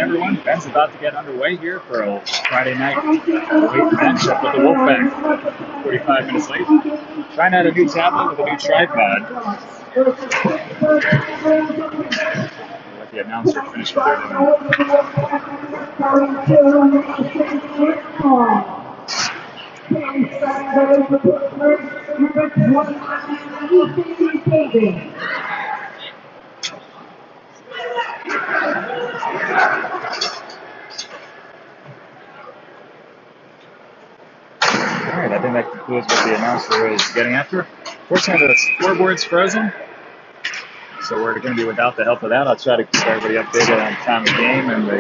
everyone. Ben's about to get underway here for a Friday night late matchup with the Wolfpack. 45 minutes late. Trying out a new tablet with a new tripod. Let the announcer finish what they're doing. Alright, I think that concludes what the announcer is getting after. Fortunately, the scoreboard's frozen, so we're going to be without the help of that. I'll try to keep everybody updated on time of game and the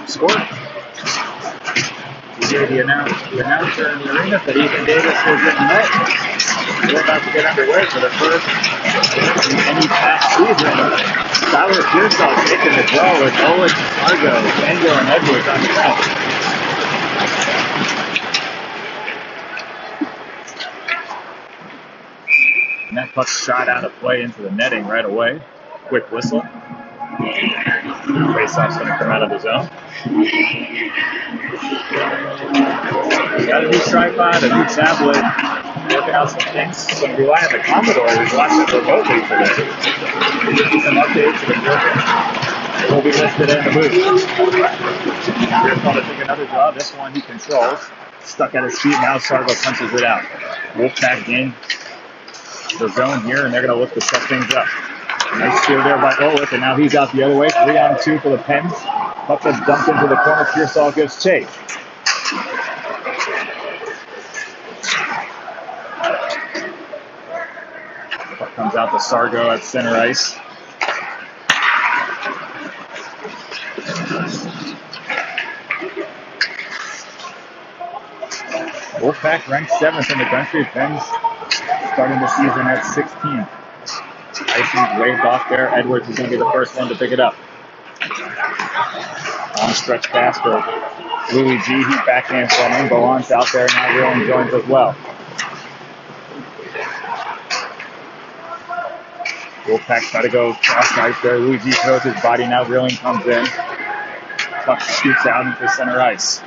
score. You hear the announcer in the arena that Ethan Davis was in net. We're about to get underway for the first in any past season. Tyler Pearsall taking the draw with Owen, Argo, Engel, and Edwards on the ground. And that puck shot out of play into the netting right away. Quick whistle. Face-off's going to come out of the zone. Got a new tripod, a new tablet, working out some things. So we rely on the Commodore who's watching remotely today. They just get some updates to the working. It will be listed in the booth. Here's going to take another draw. This one he controls. Stuck at his feet. Now Sargo punches it out. Wolfpack gain the zone here, and they're going to look to set things up. Nice steer there by Olick, and now he's out the other way. 3-on-2 for the Pens. Puck is dumped into the corner. Pearsall gives chase. Puck comes out to Sargo at center ice. Wolfpack ranked 7th in the country. Pens starting the season at 16th. Icing's waved off there. Edwards is going to be the first one to pick it up. On stretch pass for Louis G. He's backhand from him. Galant's out there. Now Reeling joins as well. Wolfpack try to go cross ice there. Louis G. throws his body. Now Reeling comes in. Puck shoots out into center ice.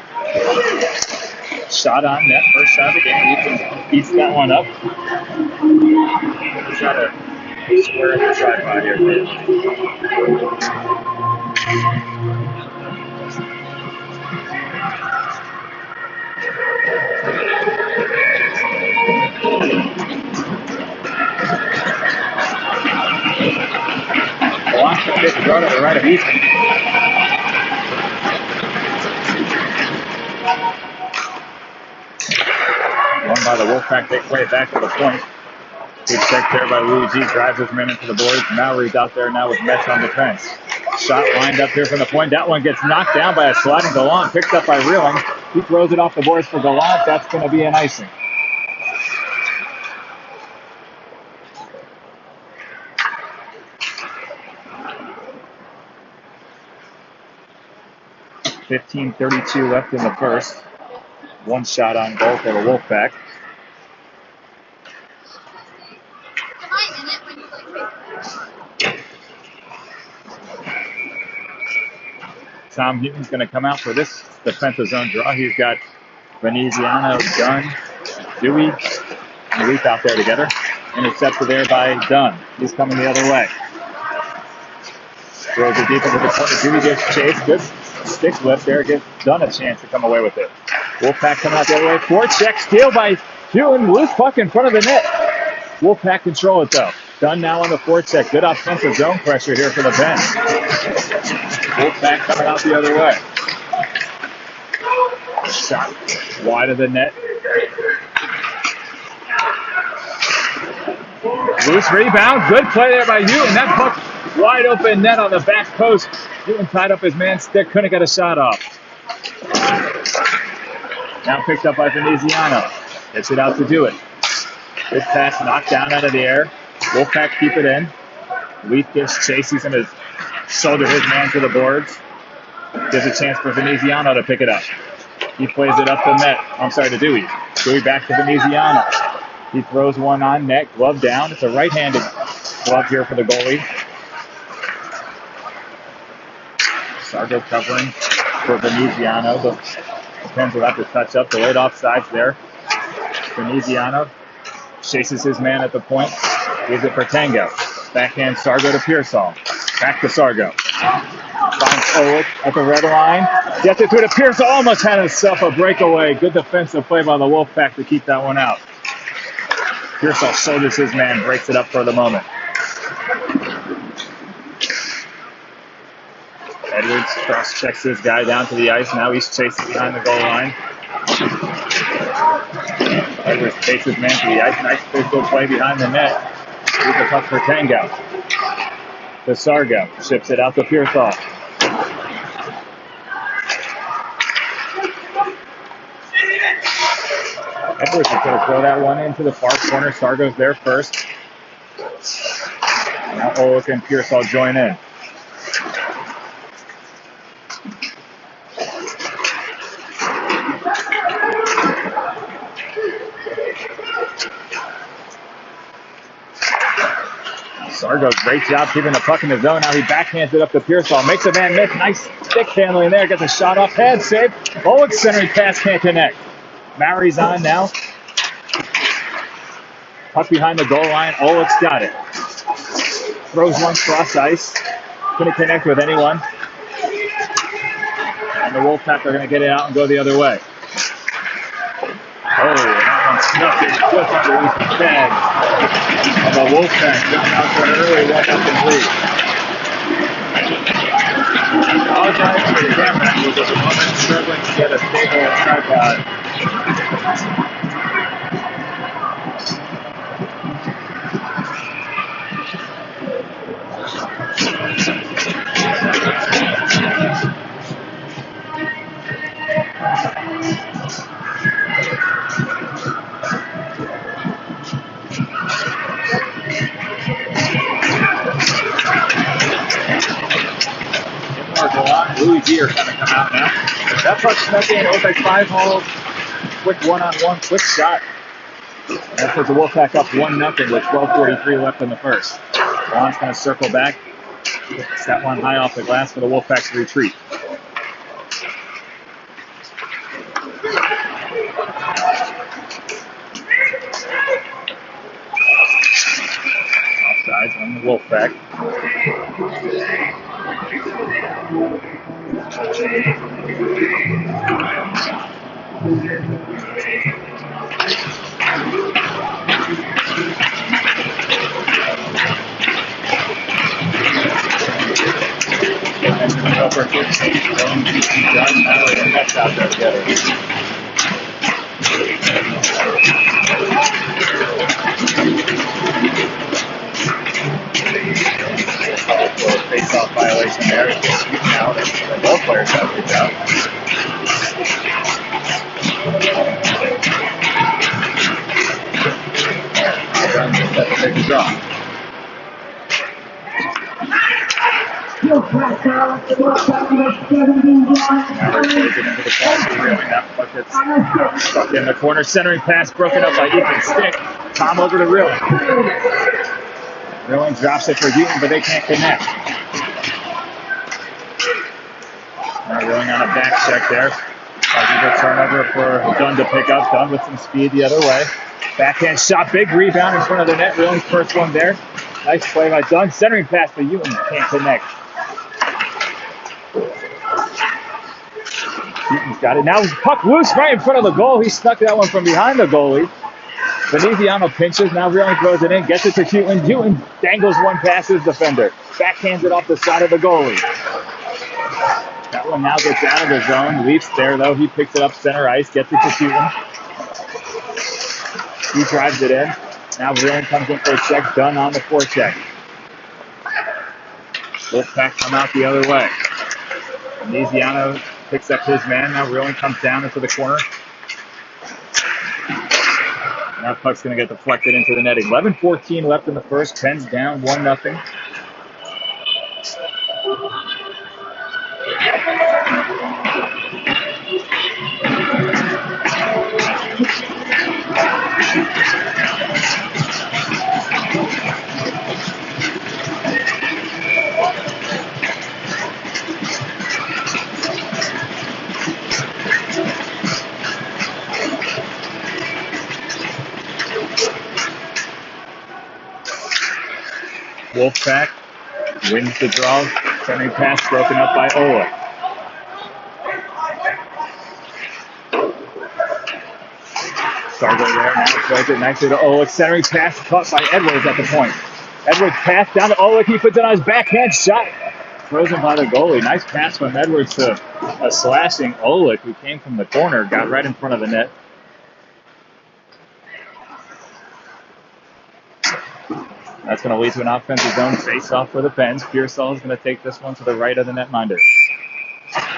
Shot on net. First shot of the game. Ethan beats that one up. Try to square in the tripod here. Gallant gets thrown to the right of Ethan. Won by the Wolfpack. They play it back to the point. Good check there by Louis G. Drives his man into the boards. Mallory's out there now with Metz on defense. Shot lined up here from the point. That one gets knocked down by a sliding Gallant. Picked up by Reeling. He throws it off the boards for Gallant. That's going to be an icing. .15:32 left in the first. One shot on goal for the Wolfpack. Tom Hutton's going to come out for this defensive zone draw. He's got Veneziano, Dunn, Dewey, and Leaf out there together. Intercepted there by Dunn. He's coming the other way. Throws it deep into the corner. Dewey gets chased. Good stick lift there. Gives Dunn a chance to come away with it. Wolfpack coming out the other way. Forecheck steal by Hutton. Loose puck in front of the net. Wolfpack control it though. Dunn now on the forecheck. Good offensive zone pressure here for the Pens. Wolfpack coming out the other way. Shot wide of the net. Loose rebound. Good play there by Hutton. That puck wide open net on the back post. Hutton tied up his man's stick. Couldn't get a shot off. Now picked up by Veneziano. Gets it out to do it. Good pass knocked down out of the air. Wolfpack keep it in. Leaf gives chase. He's going to shoulder his man to the boards. Gives a chance for Veneziano to pick it up. He plays it up the net. I'm sorry, to Dewey. Dewey back to Veneziano. He throws one on net. Glove down. It's a right-handed glove here for the goalie. Sargo covering for Veneziano. The Pens will have to touch up. Delayed offsides there. Veneziano chases his man at the point. Gives it for Tango. Backhand Sargo to Pearsall. Back to Sargo. Finds Oleg at the red line. Gets it through to Pearsall. Almost had himself a breakaway. Good defensive play by the Wolfpack to keep that one out. Pearsall shoulders his man. Breaks it up for the moment. Edwards cross-checks his guy down to the ice. Now he's chasing behind the goal line. Edwards takes his man to the ice. Nice physical play behind the net. Here's the puck for Tango. To Sargo. Ships it out to Pearsall. Edwards is going to throw that one into the far corner. Sargo's there first. Now Oleg and Pearsall join in. Sargo, great job keeping the puck in the zone. Now he backhands it up to Pearsall. Makes a man miss. Nice stick handling there. Gets a shot off. Head save. Oleg's centering pass can't connect. Mary's on now. Puck behind the goal line. Oleg's got it. Throws one cross ice. Couldn't connect with anyone. And the Wolfpack are going to get it out and go the other way. Oh, that one snuck it just underneath the bag. And the Wolfpack coming out for an early 1-0 lead. I apologize for the camera angle, but the moment struggling to get a stable tripod. Louis G are going to come out now. That puck snuck in. It was like 5 holes. Quick one-on-one, quick shot. That puts the Wolfpack up 1-0 with 12:43 left in the first. Vaughn's going to circle back. Gets that one high off the glass for the Wolfpack's retreat. Offsides on the Wolfpack. Over 15, done. Now the Nets out there together. Face-off violation there. Now both players have to out. That's a big draw. Now we're closing into the pass. That puck gets stuck in the corner. Centering pass broken up by Ethan Stick. Tom over to Rilling. Rilling drops it for Houghton, but they can't connect. Now Rilling on a back check there. Causes a turnover for Dunn to pick up. Dunn with some speed the other way. Backhand shot, big rebound in front of the net. Rilling's first one there. Nice play by Dunn. Centering pass to Houghton. Can't connect. Houghton's got it. Now puck loose right in front of the goal. He snuck that one from behind the goalie. Veneziano pinches. Now Rilling throws it in. Gets it to Houghton. Houghton dangles one past his defender. Backhands it off the side of the goalie. That one now gets out of the zone. Leafs there, though. He picks it up center ice. Gets it to Houghton. He drives it in. Now Rilling comes in for a check. Dunn on the forecheck. Wolfpack come out the other way. Veneziano picks up his man. Now Rilling comes down into the corner. Now puck's going to get deflected into the netting. 11:14 left in the first. Pens down 1-0. Wolfpack wins the draw. Centering pass broken up by Ola. Sargo there, now throws it nicely to Ola. Centering pass caught by Edwards at the point. Edwards pass down to Ola. He puts it on his backhand shot. Frozen by the goalie. Nice pass from Edwards to a slashing Olick, who came from the corner, got right in front of the net. That's going to lead to an offensive zone face-off for the Pens. Pearsall is going to take this one to the right of the netminder.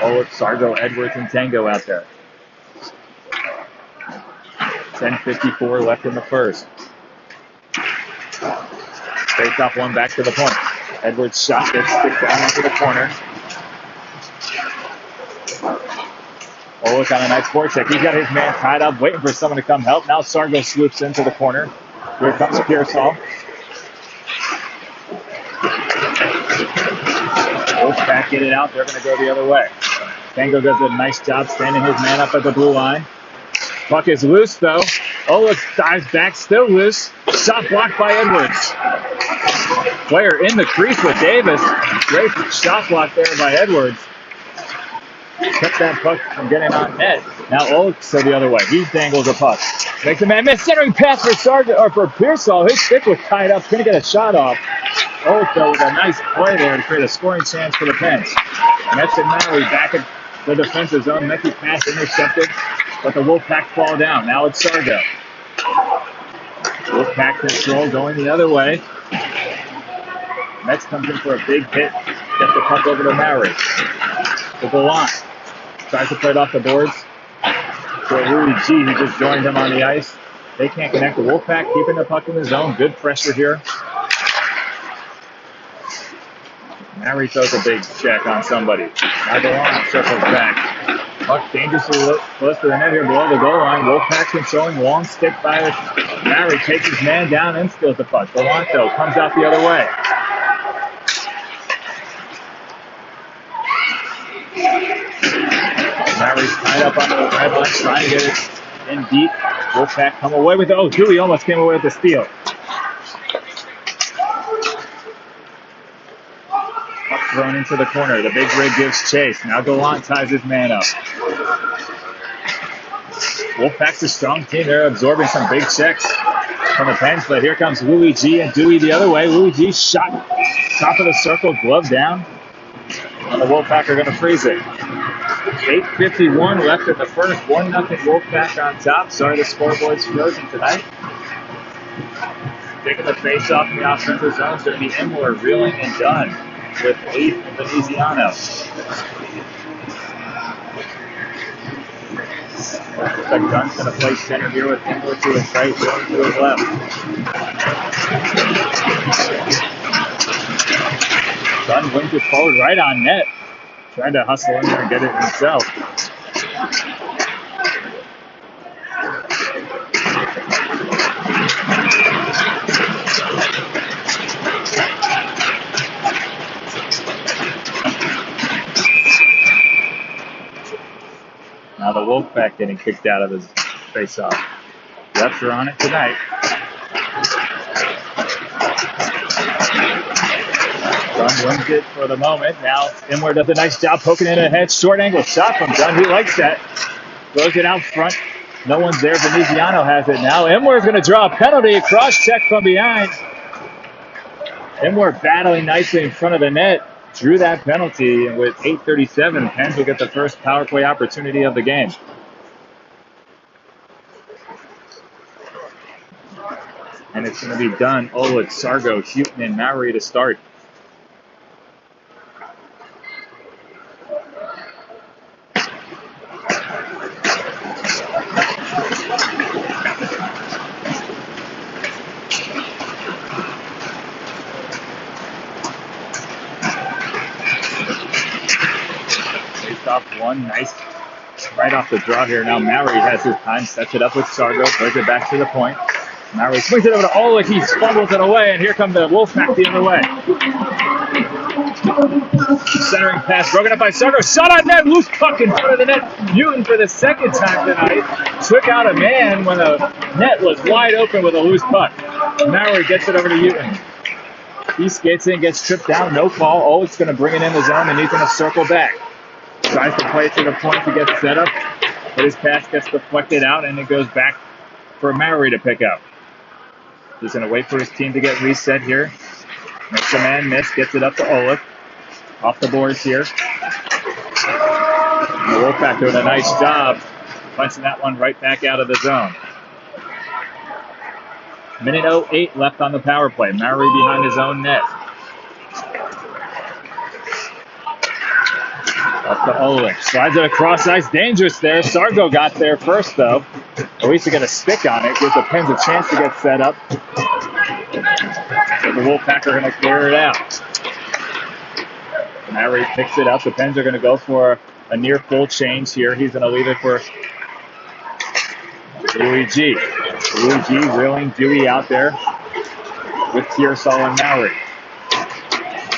Olick, Sargo, Edwards, and Tango out there. 10:54 left in the first. Face-off one back to the point. Edwards shot gets stick down into the corner. Olick on a nice forecheck. He's got his man tied up, waiting for someone to come help. Now Sargo swoops into the corner. Here comes Pearsall. Wolfpack get it out. They're going to go the other way. Tango does a nice job standing his man up at the blue line. Puck is loose, though. Olick dives back, still loose. Shot blocked by Edwards. Player in the crease with Davis. Great shot block there by Edwards. Kept that puck from getting on net. Now Olick the other way. He dangles a puck. Makes a man miss. Centering pass for Sargent or for Pearsall. His stick was tied up. Couldn't get a shot off. Olick, though, with a nice play there to create a scoring chance for the Pens. Nets and Mallory back at the defensive zone. Messy pass intercepted, but the Wolfpack fall down. Now it's Sargo. Wolfpack control going the other way. Mets comes in for a big hit. Gets the puck over to Mallory. To the line. Tries to play it off the boards. For Louis G, who just joined him on the ice. They can't connect. The Wolfpack keeping the puck in the zone. Good pressure here. Mallory throws a big check on somebody. Now the line circles back. Puck dangerously close to the net here below the goal line. Wolfpack controlling, long stick by Mallory. Takes his man down and steals the puck. Delanto comes out the other way. Mallory's tied up on the red line, trying to get it in deep. Wolfpack come away with it. Oh, Dewey almost came away with the steal. Puck thrown into the corner. The big rig gives chase. Now Gallant ties his man up. Wolfpack's a strong team. They're absorbing some big checks from the Pens, but here comes Louis G and Dewey the other way. Louis G shot top of the circle, glove down. And the Wolfpack are going to freeze it. 8:51 left in the first. 1-0 Wolfpack on top. Sorry the scoreboard's frozen tonight. Taking the face off in the offensive zone is going to be Imler, reeling and done with Leaf and Veneziano. Looks like Dunn's going to play center here with Imler to his right, Reeling to his left. Dunn wins it forward right on net. Trying to hustle in there and get it himself. Now the Wolfpack getting kicked out of his face-off. Refs are on it tonight. Dunn wins it for the moment. Now Imler does a nice job poking it ahead. Short angle shot from Dunn. He likes that. Throws it out front. No one's there. Veneziano has it now. Imler's going to draw a penalty. A cross check from behind. Imler battling nicely in front of the net. Drew that penalty, and with 8:37, Pens will get the first power play opportunity of the game. And it's going to be Dunn, Olick, Sargo, Houghton, and Mallory to start. One nice right off the draw here. Now Mallory has his time, sets it up with Sargo, throws it back to the point. Mallory swings it over to Olick. He fumbles it away, and here come the Wolfpack the other way. Centering pass broken up by Sargo. Shot on net, loose puck in front of the net. Newton for the second time tonight took out a man when the net was wide open with a loose puck. Mallory gets it over to Newton. He skates in, gets tripped down, no call. Oh, it's going to bring it in the zone, and he's going to circle back. Tries to play to the point to get set up, but his pass gets deflected out, and it goes back for Maury to pick up. He's going to wait for his team to get reset here. Makes a man miss, gets it up to Olaf. Off the boards here. And the Wolfpack doing a nice job punching that one right back out of the zone. Minute 08 left on the power play. Maury behind his own net. Up to Olaf. Slides it across ice. Dangerous there. Sargo got there first, though. At least he got a stick on it. Gives the Pens a chance to get set up. But the Wolfpack are going to clear it out. Maury picks it up. The Pens are going to go for a near full change here. He's going to leave it for Louis G. Louis G reeling Dewey out there with Pearsall and Maury.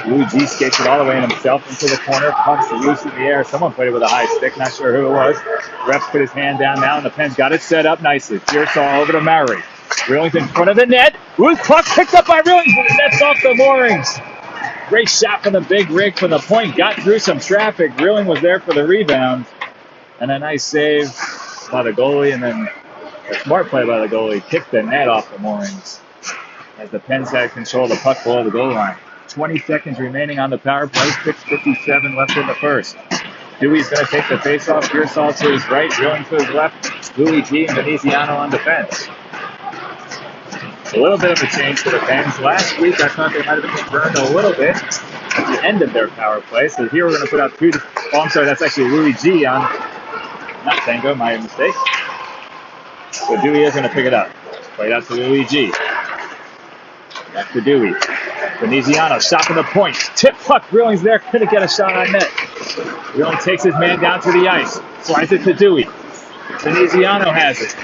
Louis G skates it all the way in himself into the corner, pumps it loose in the air. Someone played it with a high stick, not sure who it was. Refs put his hand down now, and the Pens got it set up nicely. Pearsall over to Maury. Reeling's in front of the net. Ooh, puck picked up by Reeling, but the net's off the moorings. Great shot from the big rig from the point. Got through some traffic. Reeling was there for the rebound. And a nice save by the goalie. And then a smart play by the goalie. Kicked the net off the moorings as the Pens had control of the puck below the goal line. 20 seconds remaining on the power play. 6:57 left in the first. Dewey's going to take the face-off. Pearsall to his right. Reeling to his left. Louis G and Veneziano on defense. A little bit of a change for the Pens. Last week, I thought they might have been burned a little bit at the end of their power play. So here we're going to put out two. Oh, I'm sorry, that's actually Louis G on. Not Tango, my mistake. So Dewey is going to pick it up. Played out to Louis G. Back to Dewey. Veneziano, shot from the point. Tip puck. Reeling's there. Couldn't get a shot on net. Reeling takes his man down to the ice. Slides it to Dewey. Veneziano has it.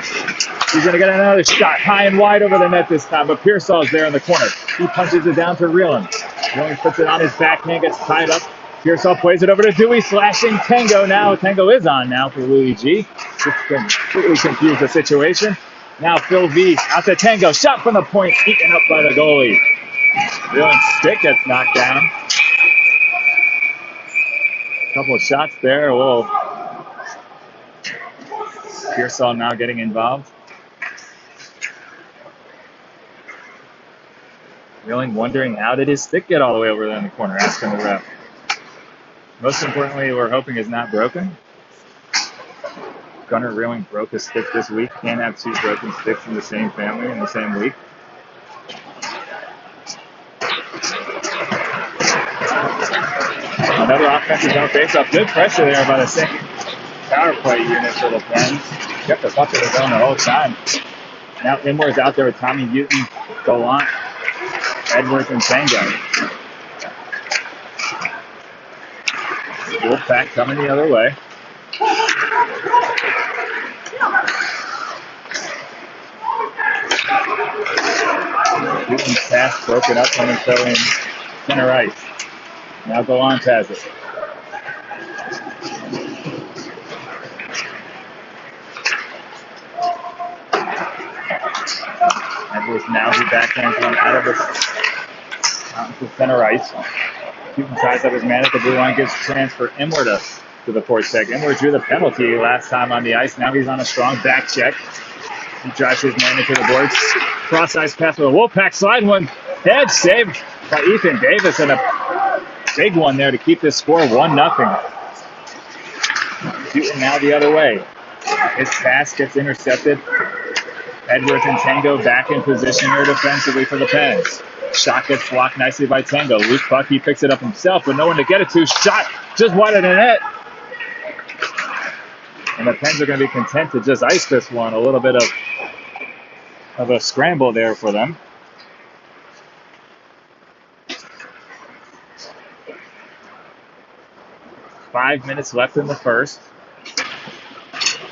He's going to get another shot high and wide over the net this time, but Pearsall is there in the corner. He punches it down to Reeling. Reeling puts it on his backhand, gets tied up. Pearsall plays it over to Dewey, slashing Tango now. Tango is on now for Louis G. Just completely confused the situation. Now Phil V out to Tango. Shot from the point, eaten up by the goalie. Reeling's stick gets knocked down. A couple of shots there. Whoa. Pearsall now getting involved. Reeling wondering how did his stick get all the way over there in the corner, asking the ref. Most importantly, we're hoping it's not broken. Gunnar Reeling broke his stick this week. Can't have two broken sticks in the same family in the same week. Another offensive zone face-off. Good pressure there by the second power play unit for the Pens. Kept the puck in the zone the whole time. Now Inwards out there with Tommy Newton, Gallant, Edwards, and Tango. Wolfpack coming the other way. Newton's pass broken up on himself in center ice. Now Gallant has it. Edwards now he backhands one out of the center ice. Newton ties up his man at the blue line, gives a chance for Inward to the forecheck. Inward drew the penalty last time on the ice. Now he's on a strong back check. He drives his man into the boards. Cross ice pass with a Wolfpack slide one. Head saved by Ethan Davis, and a big one there to keep this score 1-0. Newton now the other way. His pass gets intercepted. Edwards and Tango back in position here defensively for the Pens. Shot gets blocked nicely by Tango. Loose puck, he picks it up himself, but no one to get it to. Shot just wide of the net. And the Pens are going to be content to just ice this one. A little bit of a scramble there for them. Five minutes left in the first.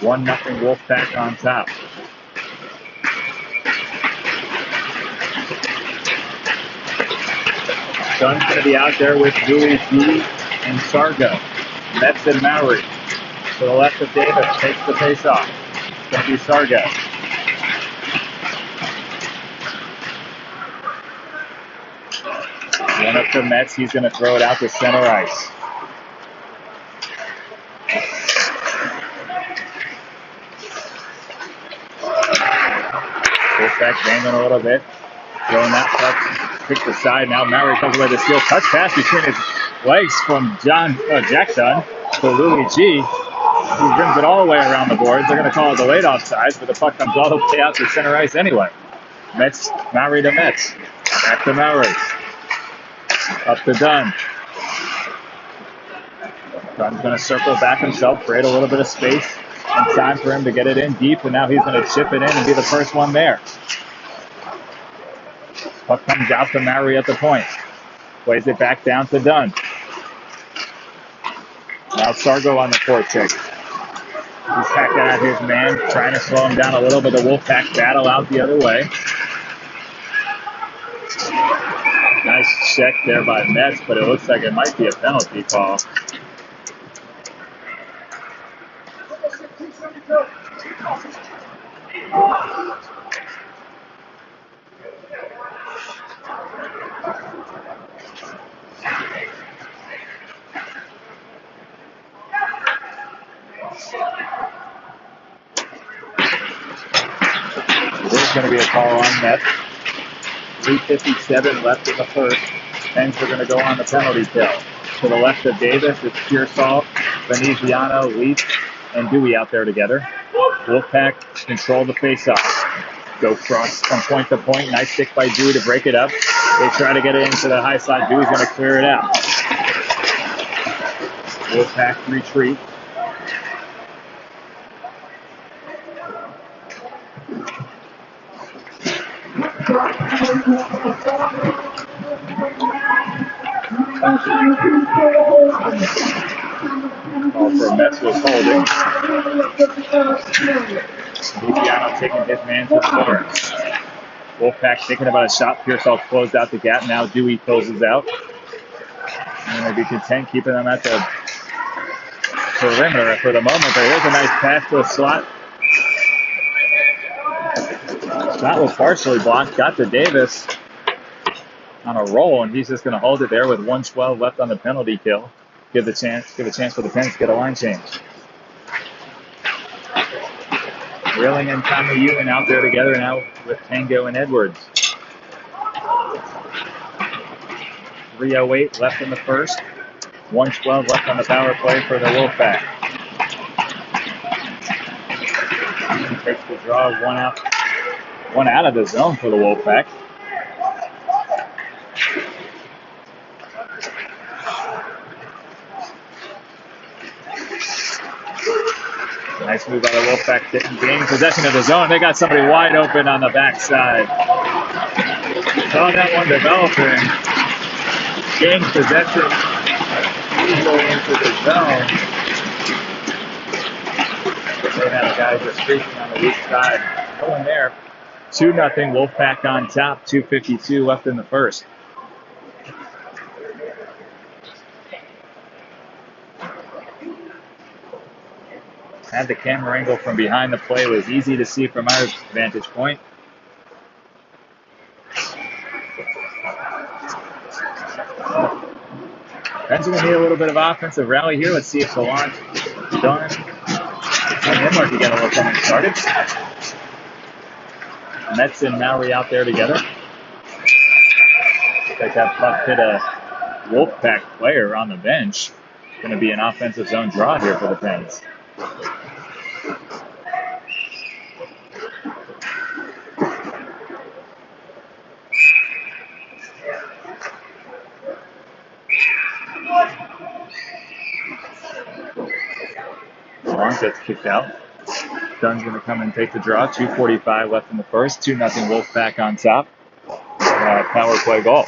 1-0 Wolfpack on top. Dunn's going to be out there with Louis G and Sargo. Metz and Maury. To the left of Davis, takes the face-off. It's going to be Sargo. left to Metz. He's going to throw it out to center ice. Wolfpack banging a little bit. Throwing that puck, picked aside. Now Maury comes away with a steal. Touch pass between his legs from Jack Dunn to Louis G. He brings it all the way around the boards. They're going to call it delayed offsides, but the puck comes all the way out to center ice anyway. Maury to Metz. Back to Maury. Up to Dunn. Dunn's going to circle back himself, create a little bit of space and time for him to get it in deep, and now he's going to chip it in and be the first one there. Puck comes out to Maury at the point. Plays it back down to Dunn. Now Sargo on the forecheck. He's hacking at his man, trying to slow him down a little, but the Wolfpack battle out the other way. Nice check there by Metz, but it looks like it might be a penalty call. There's going to be a call on Metz. 3:57 left in the first. Pens are going to go on the penalty kill. To the left of Davis, it's Pearsall, Veneziano, Leaf, and Dewey out there together. Wolfpack control the face-off. Go cross from point to point. Nice stick by Dewey to break it up. They try to get it into the high side. Dewey's going to clear it out. Wolfpack retreat. Call for Metz was holding. Luciano taking his man to the boards. Wolfpack thinking about a shot. Pearsall closed out the gap. Now Dewey closes out. And they'll be content keeping them at the perimeter for the moment. But here's a nice pass to a slot. Shot was partially blocked. Got to Davis on a roll, and he's just going to hold it there with 1:12 left on the penalty kill. Give a chance for the Pens to get a line change. Reeling and Tommy Ewan out there together now with Tango and Edwards. 3:08 left in the first. 1:12 left on the power play for the Wolfpack. Takes the draw, one out of the zone for the Wolfpack. Nice move by the Wolfpack, gaining possession of the zone. They got somebody wide open on the backside. Saw that one developing. Gained possession easily into the zone. They have guys just streaking on the weak side. Going there. 2-0 Wolfpack on top. 2:52 left in the first. Had the camera angle from behind the play. It was easy to see from our vantage point. Pens are going to need a little bit of offensive rally here. Let's see if Solange done. And Himler can get a little something started. Metz and Maury out there together. Looks like that puck hit a Wolfpack player on the bench. Going to be an offensive zone draw here for the Pens. Long gets kicked out. Dunn's going to come and take the draw. 2:45 left in the first. 2-0 Wolfpack on top. Power play goal.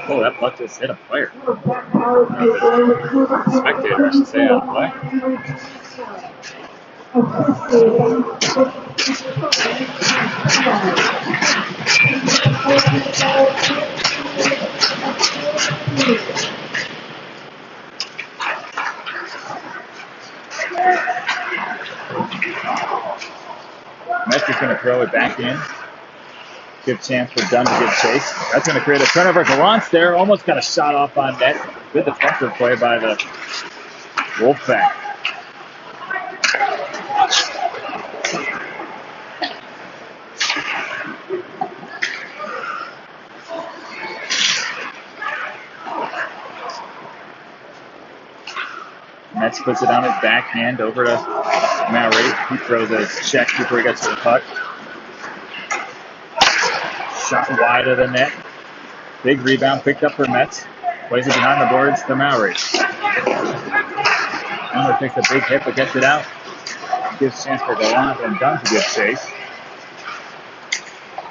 Oh, that puck just hit a player. Spectator, I should say, on the play. Metz is going to throw it back in. Good chance for Dunn to get chased. That's going to create a turnover. Gallant's there. Almost got a shot off on net. Good defensive play by the Wolfpack. Metz puts it on his backhand over to Mowry. He throws a check before he gets to the puck. Shot wide of the net. Big rebound picked up for Metz. Plays it behind the boards to Mowry. Mowry takes a big hit but gets it out. Gives a chance for Gallant and Dunn to get chased.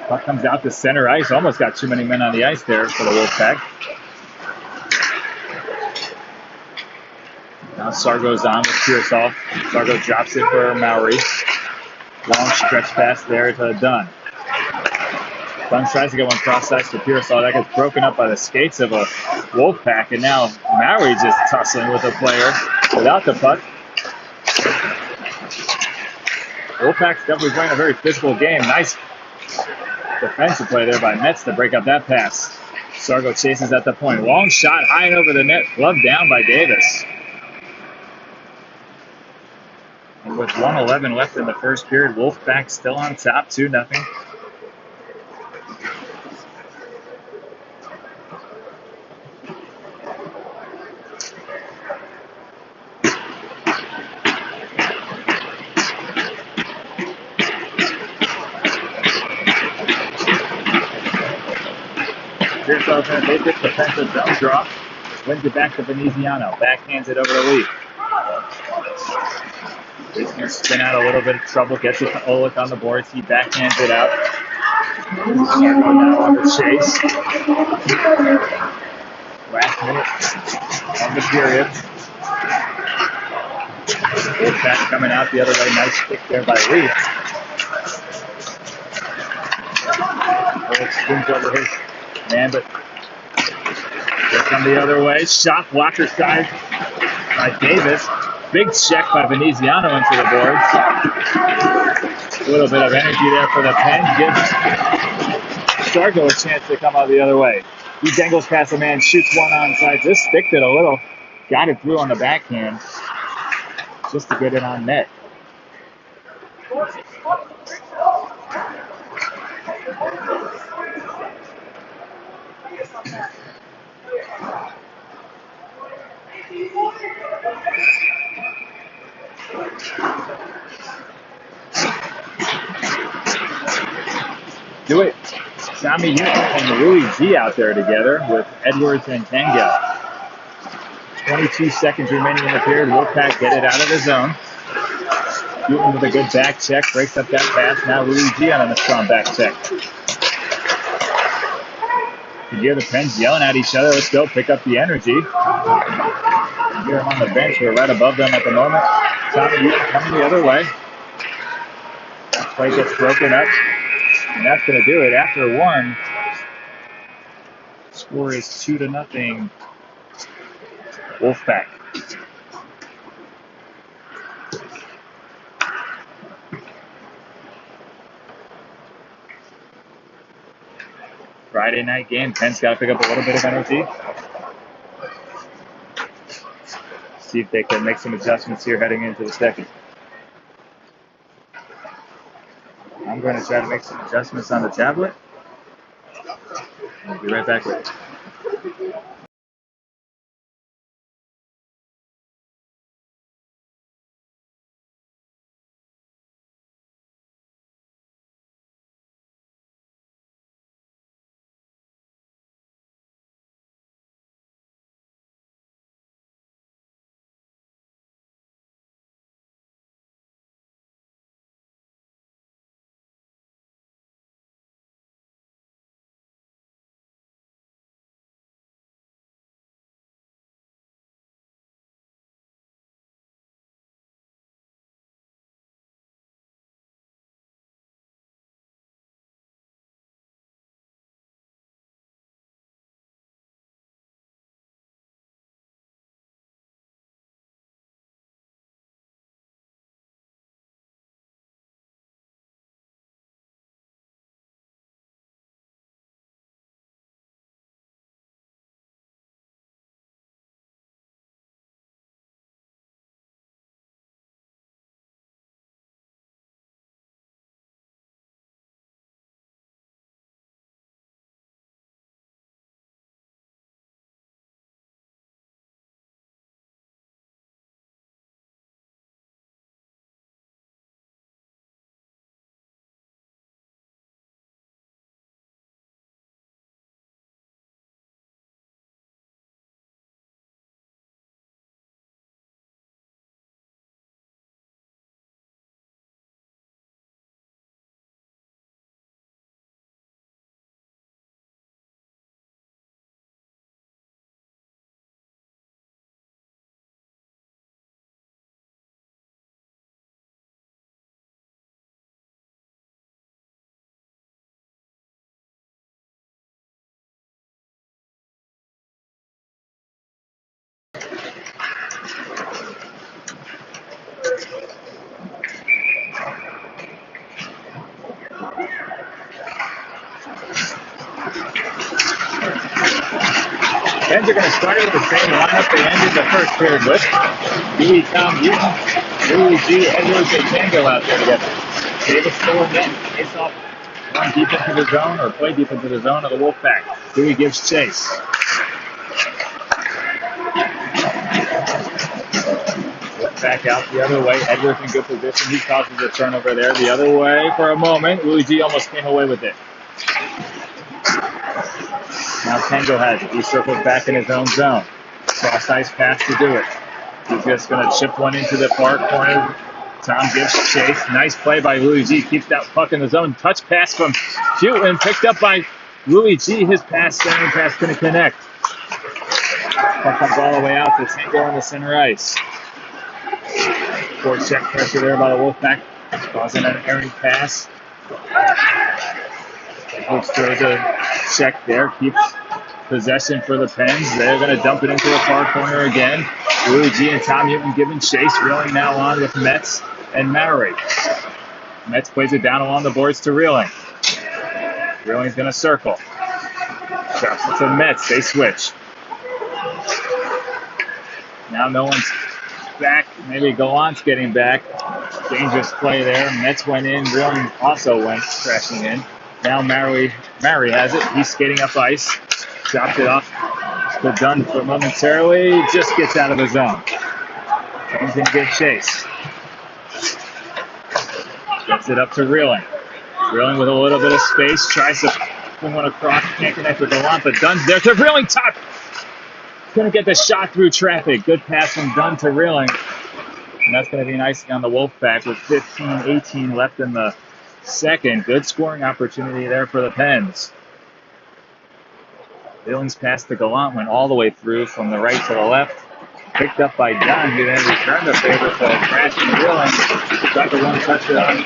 Puck comes out to center ice. Almost got too many men on the ice there for the Wolfpack. Now Sargo's on with Pearsall. Sargo drops it for Mowry. Long stretch pass there to Dunn. Dunn tries to get one cross ice to Pearsall. That gets broken up by the skates of a Wolfpack. And now Mowry just tussling with a player without the puck. Wolfpack's definitely playing a very physical game. Nice defensive play there by Metz to break up that pass. Sargo chases at the point. Long shot high and over the net. Gloved down by Davis. And with 1:11 left in the first period, Wolfpack still on top, 2-0. Pearsall's going to make it. Defensive zone draw. Wins it back to Veneziano. Backhands it over to Lee. He's going to spin out a little bit of trouble. Gets it to Olick on the boards. He backhands it out. Sargo now on the chase. Last minute of the period. Wolfpack coming out the other way. Nice stick there by Lee. Olick spins over his man, but they come the other way. Shot blocker side by Davis. Big check by Veneziano into the boards. A little bit of energy there for the Pen. Gives Sargo a chance to come out the other way. He dangles past the man, shoots one onside. Just sticked it a little. Got it through on the backhand. Just to get it on net. Do it. Sami Yuna and Louis G out there together with Edwards and Tangel. 22 seconds remaining in the period. Wolfpack get it out of the zone. Newton with a good back check. Breaks up that pass. Now Louis G on a strong back check. You hear the Pens yelling at each other. Let's go. Pick up the energy. You hear them on the bench. We're right above them at the moment. Sami Yuna coming the other way. That play gets broken up. And that's going to do it. After one, score is 2-0. Wolfpack. Friday night game. Penn's got to pick up a little bit of energy. See if they can make some adjustments here heading into the second. I'm going to try to make some adjustments on the tablet. I'll be right back with you. Pens are going to start with the same lineup they ended the first period with. Dewey, Tom Newton, Louis G, Edwards, and Tango out there together. Davis still in net. Face off, run deep into the zone or play deep into the zone of the Wolfpack. Dewey gives chase. Back out the other way. Edwards in good position. He causes a turnover there. The other way for a moment. Louis G almost came away with it. Now Tango has it. He circles back in his own zone. Cross ice pass to do it. He's just going to chip one into the far corner. Tom gives chase. Nice play by Louis G. Keeps that puck in the zone. Touch pass from Putin. Picked up by Louis G. His pass, center pass couldn't connect. Puck comes all the way out to Tango on the center ice. Poor check pressure there by the Wolfpack. Causing an errant pass. Looks through the check there. Keeps possession for the Pens. They're going to dump it into the far corner again. Louis G and Tom Newton giving chase. Reeling now on with Metz and Maury. Metz plays it down along the boards to Reeling. Reeling's going to circle. Drops it to Metz. They switch. Now no one's back. Maybe Gallant's getting back. Dangerous play there. Metz went in. Reeling also went crashing in. Now Maury has it. He's skating up ice. Dropped it off to Dunn for momentarily. Just gets out of the zone. He's in good chase. Gets it up to Reeling. Reeling with a little bit of space. Tries to swing one across. Can't connect with Gallant, but Dunn's there to Reeling. Top. Going to get the shot through traffic. Good pass from Dunn to Reeling. And that's going to be icing on the Wolfpack with 15-18 left in the second. Good scoring opportunity there for the Pens. Reeling's pass to Gallant went all the way through from the right to the left. Picked up by Dunn, who then returned the favor to crashing Reeling. Got the one touchdown.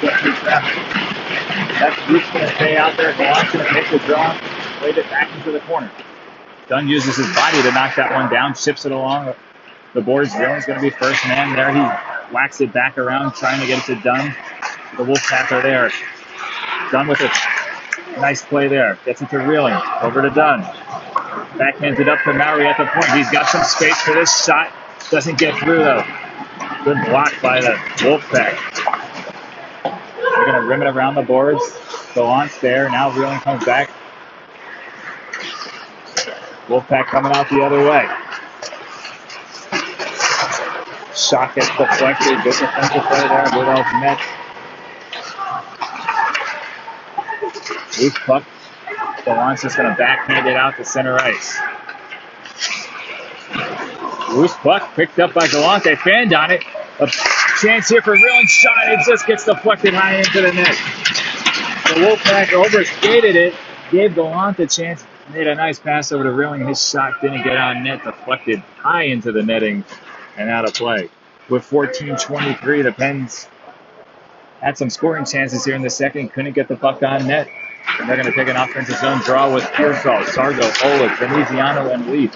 Get through traffic. That's Bruce going to stay out there. Gallant's going to take the draw. Played it back into the corner. Dunn uses his body to knock that one down, chips it along the boards. Reeling's going to be first man there. He whacks it back around, trying to get it to Dunn. The Wolfpack are there. Dunn with a nice play there. Gets it to Reeling. Over to Dunn. Backhands it up to Maury at the point. He's got some space for this shot. Doesn't get through, though. Good block by the Wolfpack. They're going to rim it around the boards. Gallant's there. Now Reeling comes back. Wolfpack coming out the other way. Shot gets deflected. Good defensive play there. Good off Metz. Loose puck. Gallant's just going to backhand it out to center ice. Loose puck picked up by Gallant. They fanned on it. A chance here for Reeling. Shot. It just gets deflected high into the net. The Wolfpack overskated it. Gave Gallant a chance. Made a nice pass over to Reeling. His shot didn't get on net. Deflected high into the netting and out of play. With 14-23, the Pens had some scoring chances here in the second. Couldn't get the puck on net. And they're going to take an offensive zone draw with Pearsall, Sargo, Oleg, Veneziano, and Leaf.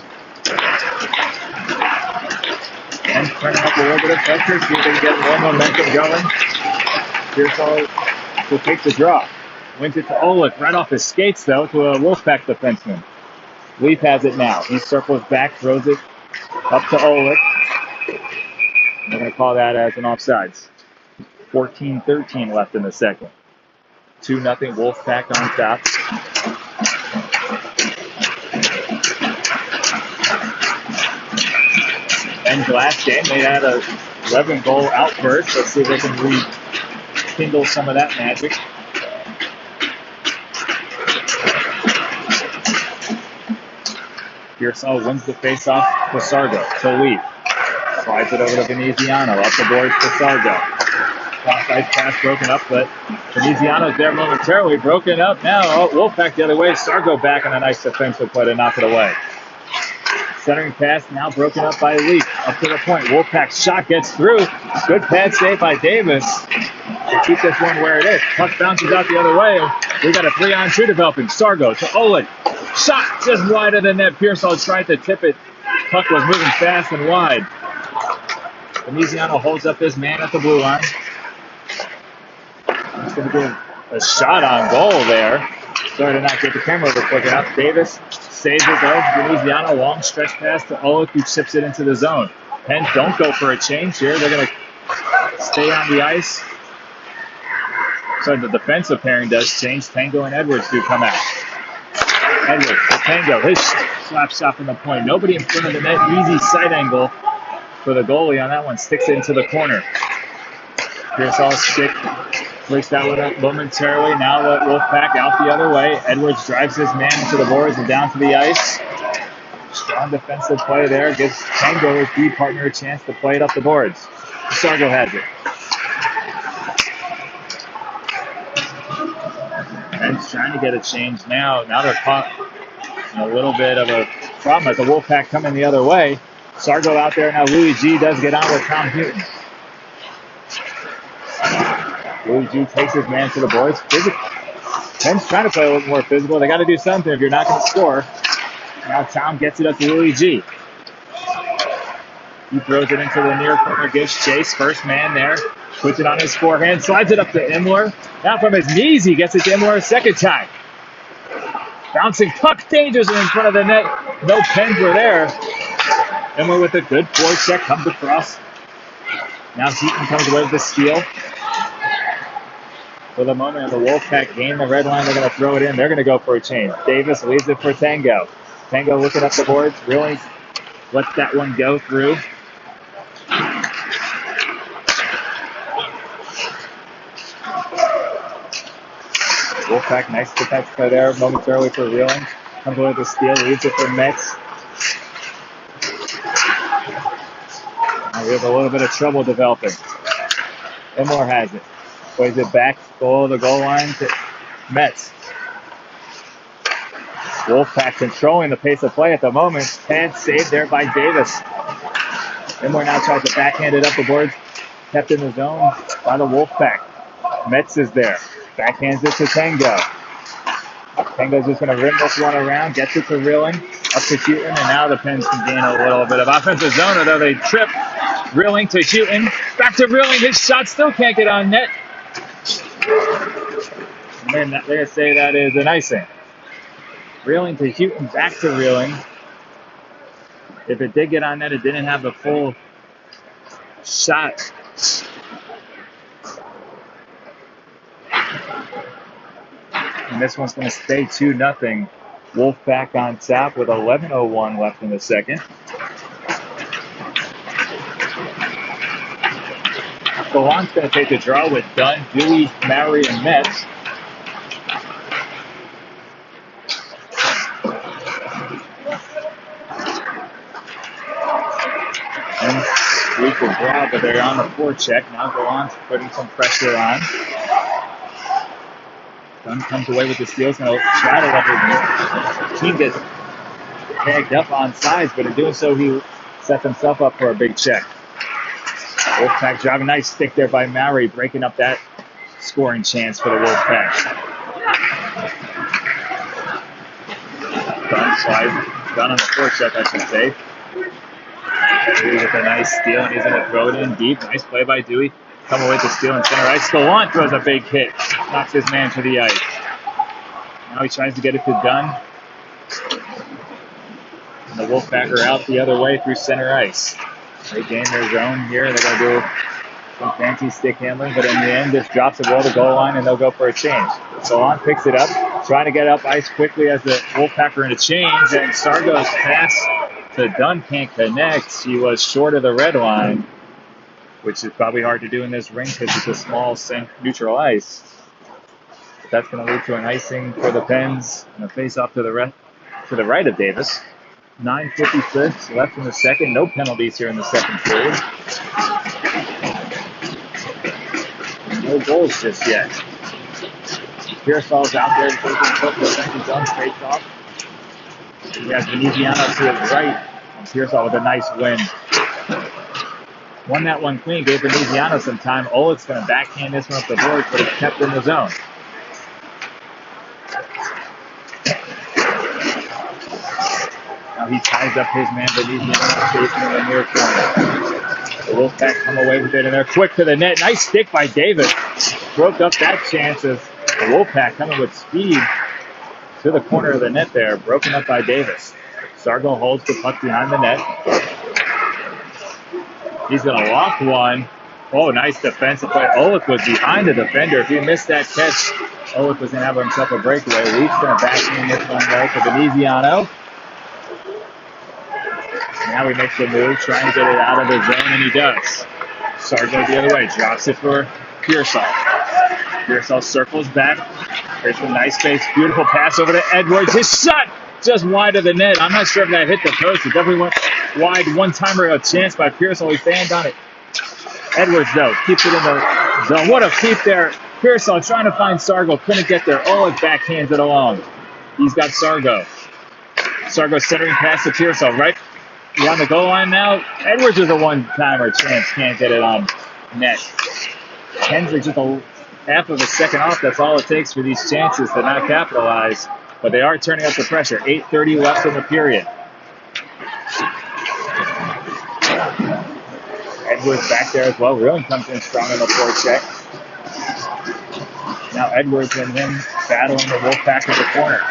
And turning up a little bit of pressure. See if they can get more momentum going. Pearsall will take the draw. Wins it to Oleg, right off his skates, though, to a Wolfpack defenseman. Leaf has it now. He circles back, throws it up to Oleg. They're going to call that as an offsides. 14-13 left in the second. 2-0 Wolfpack on top. And last game, they had a 11-goal outburst. Let's see if they can rekindle some of that magic. Pearsall wins the face-off to Sargo, to Leaf. Slides it over to Veneziano, up the boards to Sargo. Cross-ice pass broken up, but Veneziano's there momentarily. Broken up now. Oh, Wolfpack the other way. Sargo back on a nice defensive play to knock it away. Centering pass now broken up by Leaf. Up to the point. Wolfpack's shot gets through. Good pad save by Davis. To keep this one where it is. Puck bounces out the other way. We got a 3-on-2 developing. Sargo to Oleg. Shot just wide of the net. Pearsall tried to tip it. Puck was moving fast and wide. Veneziano holds up his man at the blue line. He's going to give a shot on goal there. Sorry to not get the camera over quick enough. Davis saves it though. Veneziano, long stretch pass to Olick, who chips it into the zone. Pens don't go for a change here. They're going to stay on the ice. So the defensive pairing does change. Tango and Edwards do come out. Edwards to Tango. His slap shot from the point. Nobody in front of the net. Easy side angle for the goalie on that one. Sticks it into the corner. Pearsall's stick breaks that one up momentarily. Now the Wolfpack out the other way. Edwards drives his man into the boards and down to the ice. Strong defensive play there. Gives Tango, his D partner, a chance to play it up the boards. Sargo has it. Ben's trying to get a change now. Now they're caught in a little bit of a problem as the Wolfpack coming the other way. Sargo out there. Now Louis G does get on with Tom Houghton. Louis G takes his man to the boards. Ben's trying to play a little more physical. They got to do something if you're not going to score. Now Tom gets it up to Louis G. He throws it into the near corner, gives Chase, first man there. Puts it on his forehand, slides it up to Imler. Now from his knees, he gets it to Imler a second time. Bouncing puck, dangerously in front of the net. No Pens were there. Imler with a good forecheck, comes across. Now Heaton comes away with the steal. For the moment, the Wolfpack gain the red line. They're going to throw it in. They're going to go for a change. Davis leaves it for Tango. Tango looking up the boards. Really lets that one go through. Wolfpack, nice defense play there momentarily for Reeling. Comes away with the steal, leaves it for Metz. Now we have a little bit of trouble developing. Imler has it. Plays it back below the goal line to Metz. Wolfpack controlling the pace of play at the moment. And saved there by Davis. Imler now tries to backhand it up the boards. Kept in the zone by the Wolfpack. Metz is there. Backhands it to Tango. Tango's just going to rim this one around. Gets it to Reeling. Up to Houghton. And now the Pens can gain a little bit of offensive zone, although they trip. Reeling to Houghton. Back to Reeling. His shot still can't get on net. And they're going to say that is an icing. Reeling to Houghton. Back to Reeling. If it did get on net, it didn't have the full shot. And this one's going to stay 2-0. Wolfpack on top with 11:01 left in the second. Galant's going to take the draw with Dunn, Dewey, Maury, and Metz. And sweep the draw, but they're on the forecheck. Now Galant's putting some pressure on. Dunn comes away with the steal. He's going to try to let his team get tagged up on sides, but in doing so, he sets himself up for a big check. Wolfpack driving, nice stick there by Maury, breaking up that scoring chance for the Wolfpack. Dunn slides, Dunn on the forecheck, I should say. Dewey with a nice steal, and he's going to throw it in deep. Nice play by Dewey. Come away to steal in center ice. Gallant throws a big hit. Knocks his man to the ice. Now he tries to get it to Dunn. And the Wolfpack are out the other way through center ice. They gain their zone here. They're going to do some fancy stick handling, but in the end, this drops it below the goal line, and they'll go for a change. Gallant picks it up, trying to get up ice quickly as the Wolfpack are in a change, and Sargo's pass to Dunn can't connect. She was short of the red line, which is probably hard to do in this rink because it's a small neutral ice. But that's going to lead to an icing for the Pens and a face-off to the right of Davis. 9:56 left in the second. No penalties here in the second period. No goals just yet. Pearsall's out there taking foot the second zone face-off. He has Veneziano to his right. And Pearsall with a nice win. Won that one clean, gave Veneziano some time. Olick's going to backhand this one up the board, but it's kept in the zone. Now he ties up his man, Veneziano, chasing in the near corner. The Wolfpack come away with it, and they're quick to the net. Nice stick by David. Broke up that chance as the Wolfpack coming with speed to the corner of the net there, broken up by Davis. Sargo holds the puck behind the net. He's going to lock one. Oh, nice defensive play. Olick was behind the defender. If he missed that catch, Olick was going to have himself a breakaway. Leafs going to back in this one though to Veneziano. Now he makes the move, trying to get it out of the zone, and he does. Sargo the other way, drops it for Pearsall. Pearsall circles back. Here's some nice space, beautiful pass over to Edwards. His shot just wide of the net. I'm not sure if that hit the post. It definitely went wide. One-timer, a chance by Pearsall. He banged on it. Edwards, though, keeps it in the zone. What a keep there. Pearsall trying to find Sargo. Couldn't get there. Olick backhands it along. He's got Sargo. Sargo centering pass to Pearsall. Right on the goal line now. Edwards is a one-timer chance. Can't get it on net. Hensley just a half of a second off. That's all it takes for these chances to not capitalize. But they are turning up the pressure. 8:30 left in the period. Edwards back there as well. Really comes in strong on the forecheck. Now Edwards and him battling the Wolfpack at the corner.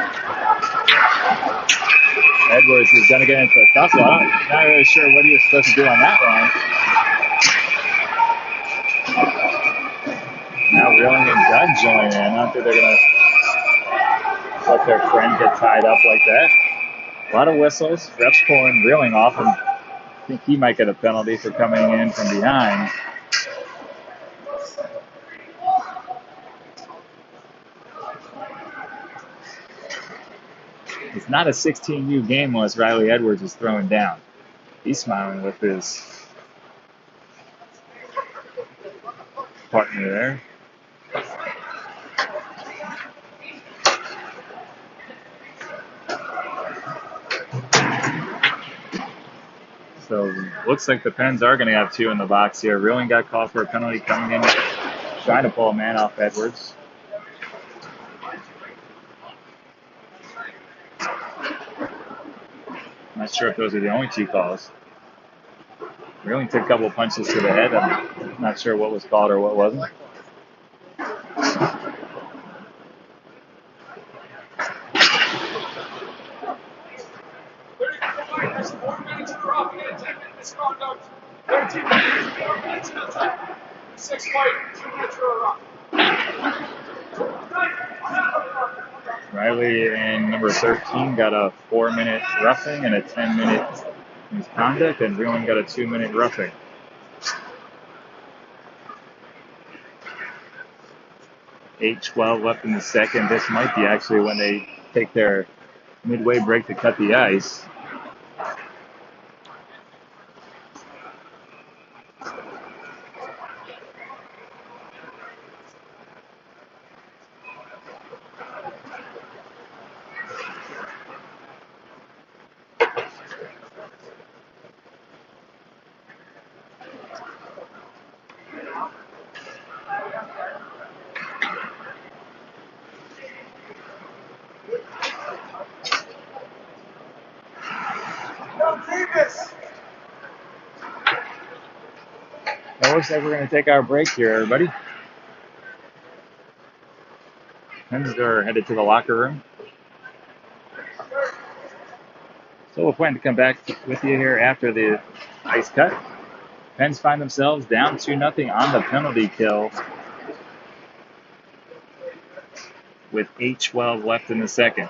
Edwards is going to get into a tough one. Not really sure what he was supposed to do on that one. Now Reeling and Dunn join in. I don't think they're going to let their friend get tied up like that. A lot of whistles. Refs pulling Reeling off, and I think he might get a penalty for coming in from behind. It's not a 16U game unless Riley Edwards is throwing down. He's smiling with his partner there. So looks like the Pens are going to have two in the box here. Reeling got called for a penalty coming in, trying to pull a man off Edwards. Not sure if those are the only two calls. Reeling took a couple punches to the head. I'm not sure what was called or what wasn't. Riley and number 13 got a 4-minute roughing and a 10-minute misconduct, and Reeling got a 2-minute roughing. $8:12 left in the second. This might be actually when they take their midway break to cut the ice. It looks like we're going to take our break here, everybody. Pens are headed to the locker room. So we'll plan to come back with you here after the ice cut. Pens find themselves down 2-0 on the penalty kill with 8:12 left in the second.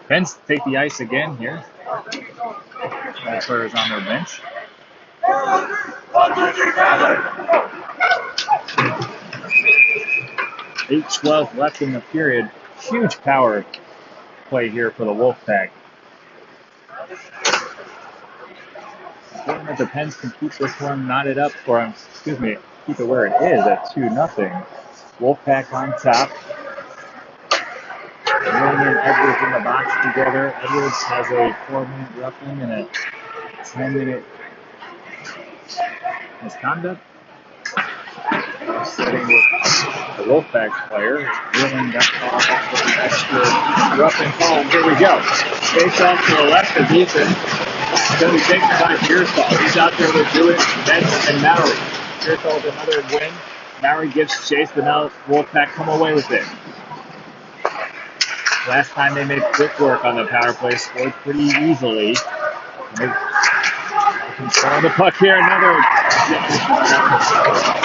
Pens take the ice again here. All players on their bench. 8:12 left in the period. Huge power play here for the Wolfpack. Important that the Pens can keep this one knotted up, or excuse me, keep it where it is at 2-0. Wolfpack on top. Roman and Edwards in the box together. Edwards has a 4-minute roughing and a 10-minute misconduct. Setting with the Wolfpack player. Willing got off for the extra roughing call. Here we go. Face off to the left of Ethan. It's going to be taken by Pearsall. He's out there with Jewett, Benson, and Maury. Pearsall with another win. Maury gives chase, but now Wolfpack come away with it. Last time they made quick work on the power play, scored pretty easily. Control the puck here, another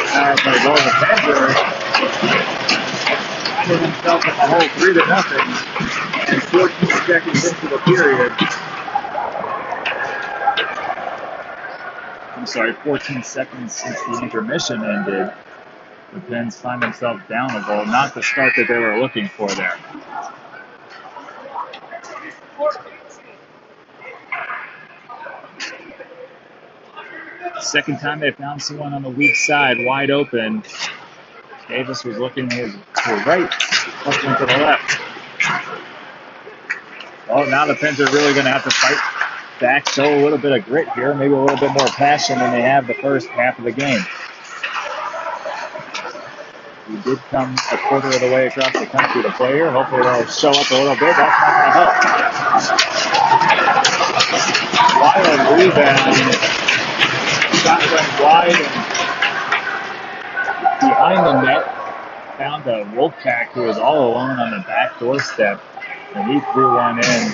power play goal. The Pens are finding themselves at the hole 3-0 and 14 seconds into the period. 14 seconds since the intermission ended. The Pens find themselves down a goal, not the start that they were looking for there. Second time they found someone on the weak side, wide open. Davis was looking to his right, looking to the left. Well, now the Pens are really going to have to fight back, show a little bit of grit here, maybe a little bit more passion than they have the first half of the game. We did come a quarter of the way across the country to play here. Hopefully they'll show up a little bit. That's not going to help. Wild rebound. Shot went wide and behind the net. Found a Wolfpack who was all alone on the back doorstep. And he threw one in.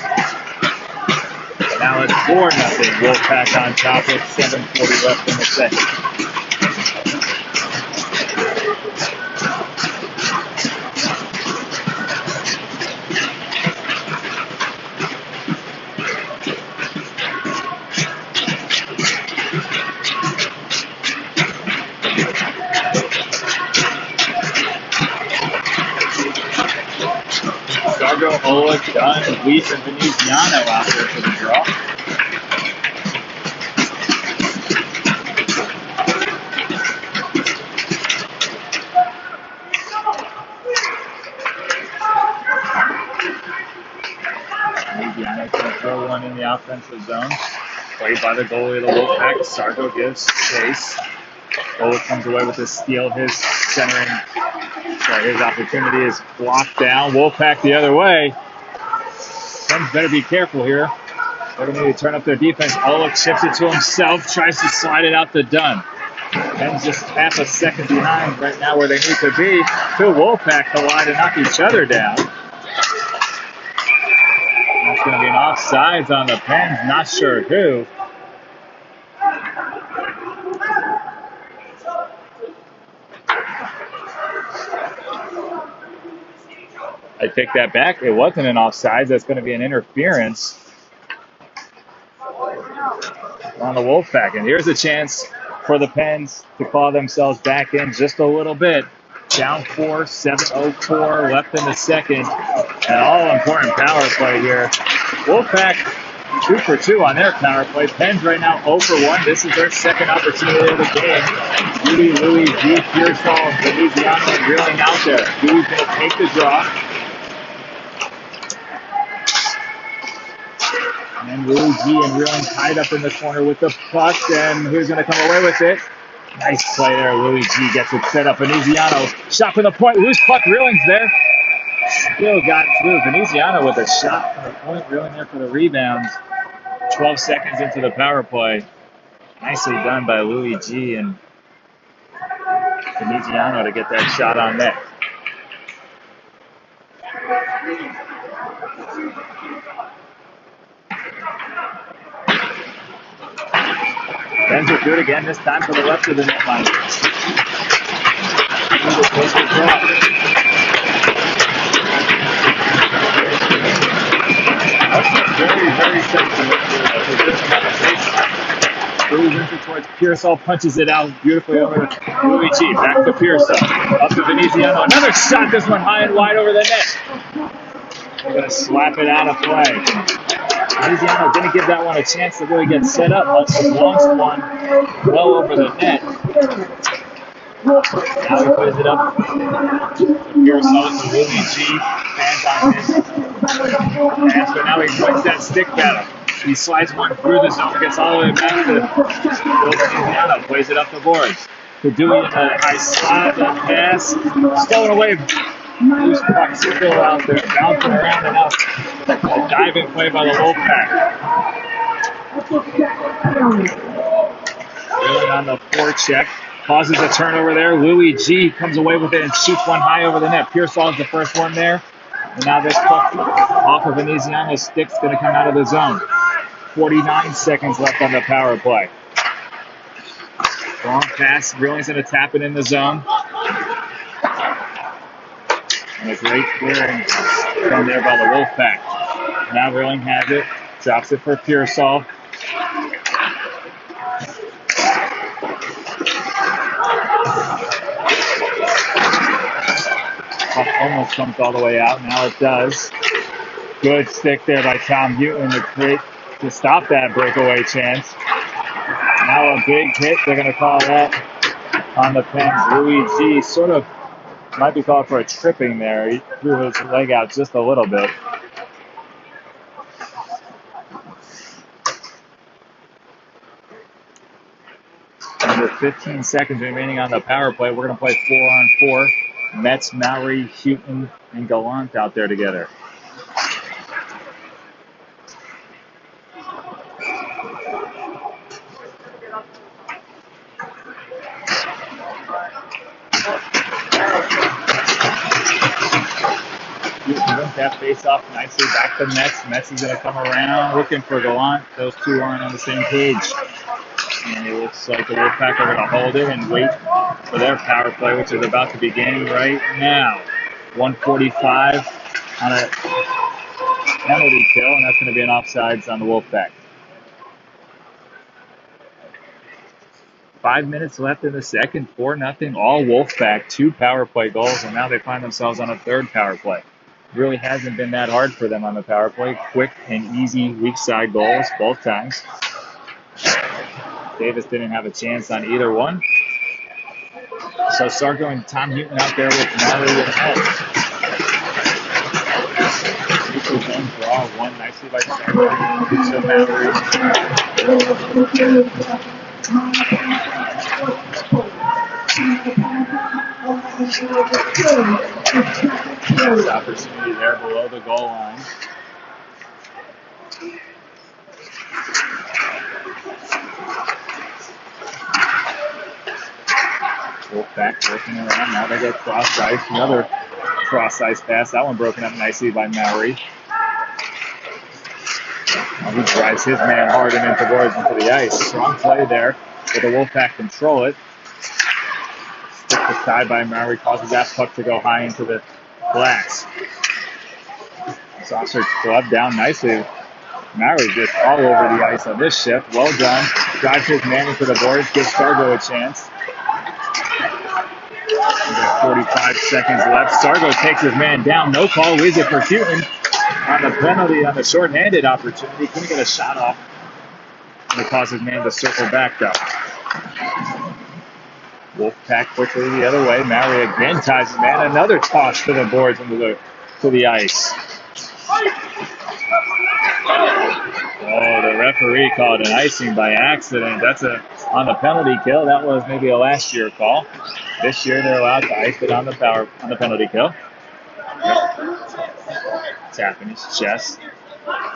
Now it's 4-0. Wolfpack on top with 7:40 left in the second. Oleg, Dunn, Weiss, and Veneziano out there for the draw. Veneziano can throw one in the offensive zone. Played by the goalie of the Wolfpack. Sargo gives chase. Oleg comes away with a steal. His centering. His opportunity is blocked down. Wolfpack the other way. Pens better be careful here. They're going to need to turn up their defense. Oleg chips it to himself, tries to slide it out to Dunn. Pens just half a second behind right now where they need to be. Two Wolfpack collide and knock each other down. That's going to be an offsides on the Pens. Not sure who. I take that back. It wasn't an offsides. That's going to be an interference on the Wolfpack. And here's a chance for the Pens to claw themselves back in just a little bit. Down 4, 7:04 left in the second. An all-important power play here. Wolfpack 2 for 2 on their power play. Pens right now 0 for 1. This is their second opportunity of the game. Dewey, Louis, G, Pearsall, Veneziano, and Reeling out there. Dewey's going to take the draw. And Louis G and Reeling tied up in the corner with the puck, and who's going to come away with it? Nice play there. Louis G gets it set up. Veneziano shot from the point. Loose puck. Reeling's there. Still got through. Veneziano with a shot from the point. Reeling there for the rebound. 12 seconds into the power play. Nicely done by Louis G and Veneziano to get that shot on net. Pens will do it again, this time for the left of the net line. Very, very sensitive to the position on the baseline. Moves into towards Pearsall, punches it out beautifully over to Luigi. Back to Pearsall. Up to Veneziano. Another shot, this one high and wide over the net. They're going to slap it out of play. Veneziano didn't give that one a chance to really get set up, but the launched one well over the net. Now he plays it up to Pearsall to Luigi. Hands on his hands, but now he wins that stick battle. He slides one through the zone, gets all the way back to Veneziano, plays it up the boards. Padui in a high slide, that pass, stolen away. Loose puck still out there, bouncing around and out. A diving play by the Wolfpack. Really on the forecheck. Causes a turnover there. Luigi comes away with it and shoots one high over the net. Pearsall is the first one there. And now this puck off of Veneziano's stick's going to come out of the zone. 49 seconds left on the power play. Long pass. Brilling's going to tap it in the zone. And a great clearing from there by the Wolfpack. Now Brilling has it. Drops it for Pearsall. Puck almost comes all the way out. Now it does. Good stick there by Tom Houghton to stop that breakaway chance. Now a big hit. They're going to call that on the Pens. Luigi sort of might be called for a tripping there. He threw his leg out just a little bit. Under 15 seconds remaining on the power play. We're going to play 4-on-4. Metz, Mowry, Houghton, and Gallant out there together. Houghton wins that face off nicely back to Metz. Metz is going to come around looking for Gallant. Those two aren't on the same page. And it looks like the Wolfpack are going to hold it and wait for their power play, which is about to begin right now. 1:45 on a penalty kill, and that's going to be an offsides on the Wolfpack. 5 minutes left in the second, 4-0, all Wolfpack, 2 power play goals, and now they find themselves on a third power play. It really hasn't been that hard for them on the power play. Quick and easy weak side goals both times. Davis didn't have a chance on either one. So Sargo and Tom Houghton out there with Mowry and Head. Equal zone draw, one nicely by Sargo. So Mowry. Nice opportunity there below the goal line. Wolfpack working around. Now they go cross ice. Another cross ice pass. That one broken up nicely by Mowry. Now he drives his man hard and into the ice. Strong play there. But the Wolfpack control it. Stick aside by Mowry causes that puck to go high into the glass. Saucer glove down nicely. Mowry just all over the ice on this shift. Well done. Drives his man into the boards. Gives Sargo a chance. 45 seconds left. Sargo takes his man down. No call. Leaves it for Houghton on the penalty on the shorthanded opportunity. Couldn't get a shot off. And it caused his man to circle back though. Wolfpack quickly the other way. Mowry again ties his man. Another toss to the boards into the ice. Oh, the referee called an icing by accident. That's on the penalty kill. That was maybe a last year call. This year they're allowed to ice it on the penalty kill. Tapping his chest,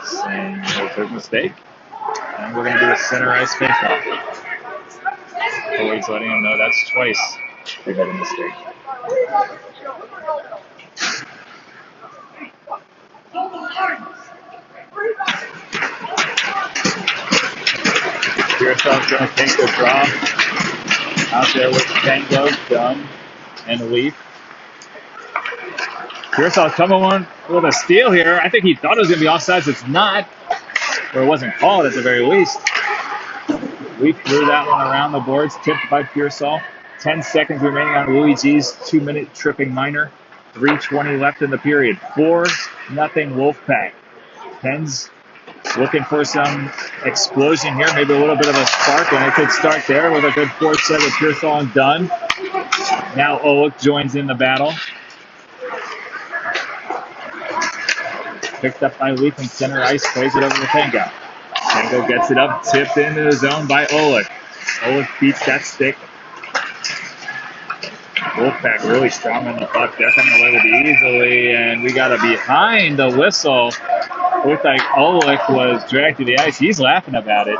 saying no big mistake. And we're going to do a center ice face-off. Boyd's letting him know that's twice they made a mistake. Pearsall's going to take the draw. Out there with Tango, Dunn, and Leaf. Pearsall coming on with a steal here. I think he thought it was going to be offsides. It's not. Or it wasn't called at the very least. We threw that one around the boards, tipped by Pearsall. 10 seconds remaining on Luigi's 2-minute tripping minor. 3:20 left in the period. 4-0 Wolfpack. Pens looking for some explosion here, maybe a little bit of a spark, and it could start there with a good fourth set with Pearsall and Dunn. Now Olick joins in the battle. Picked up by Lee from center ice, plays it over to Tango. Tango gets it up, tipped into the zone by Olick. Olick beats that stick. Wolfpack really strong on the puck. They're coming away with it easily, and we got a behind the whistle. Looked like Olick was dragged to the ice. He's laughing about it.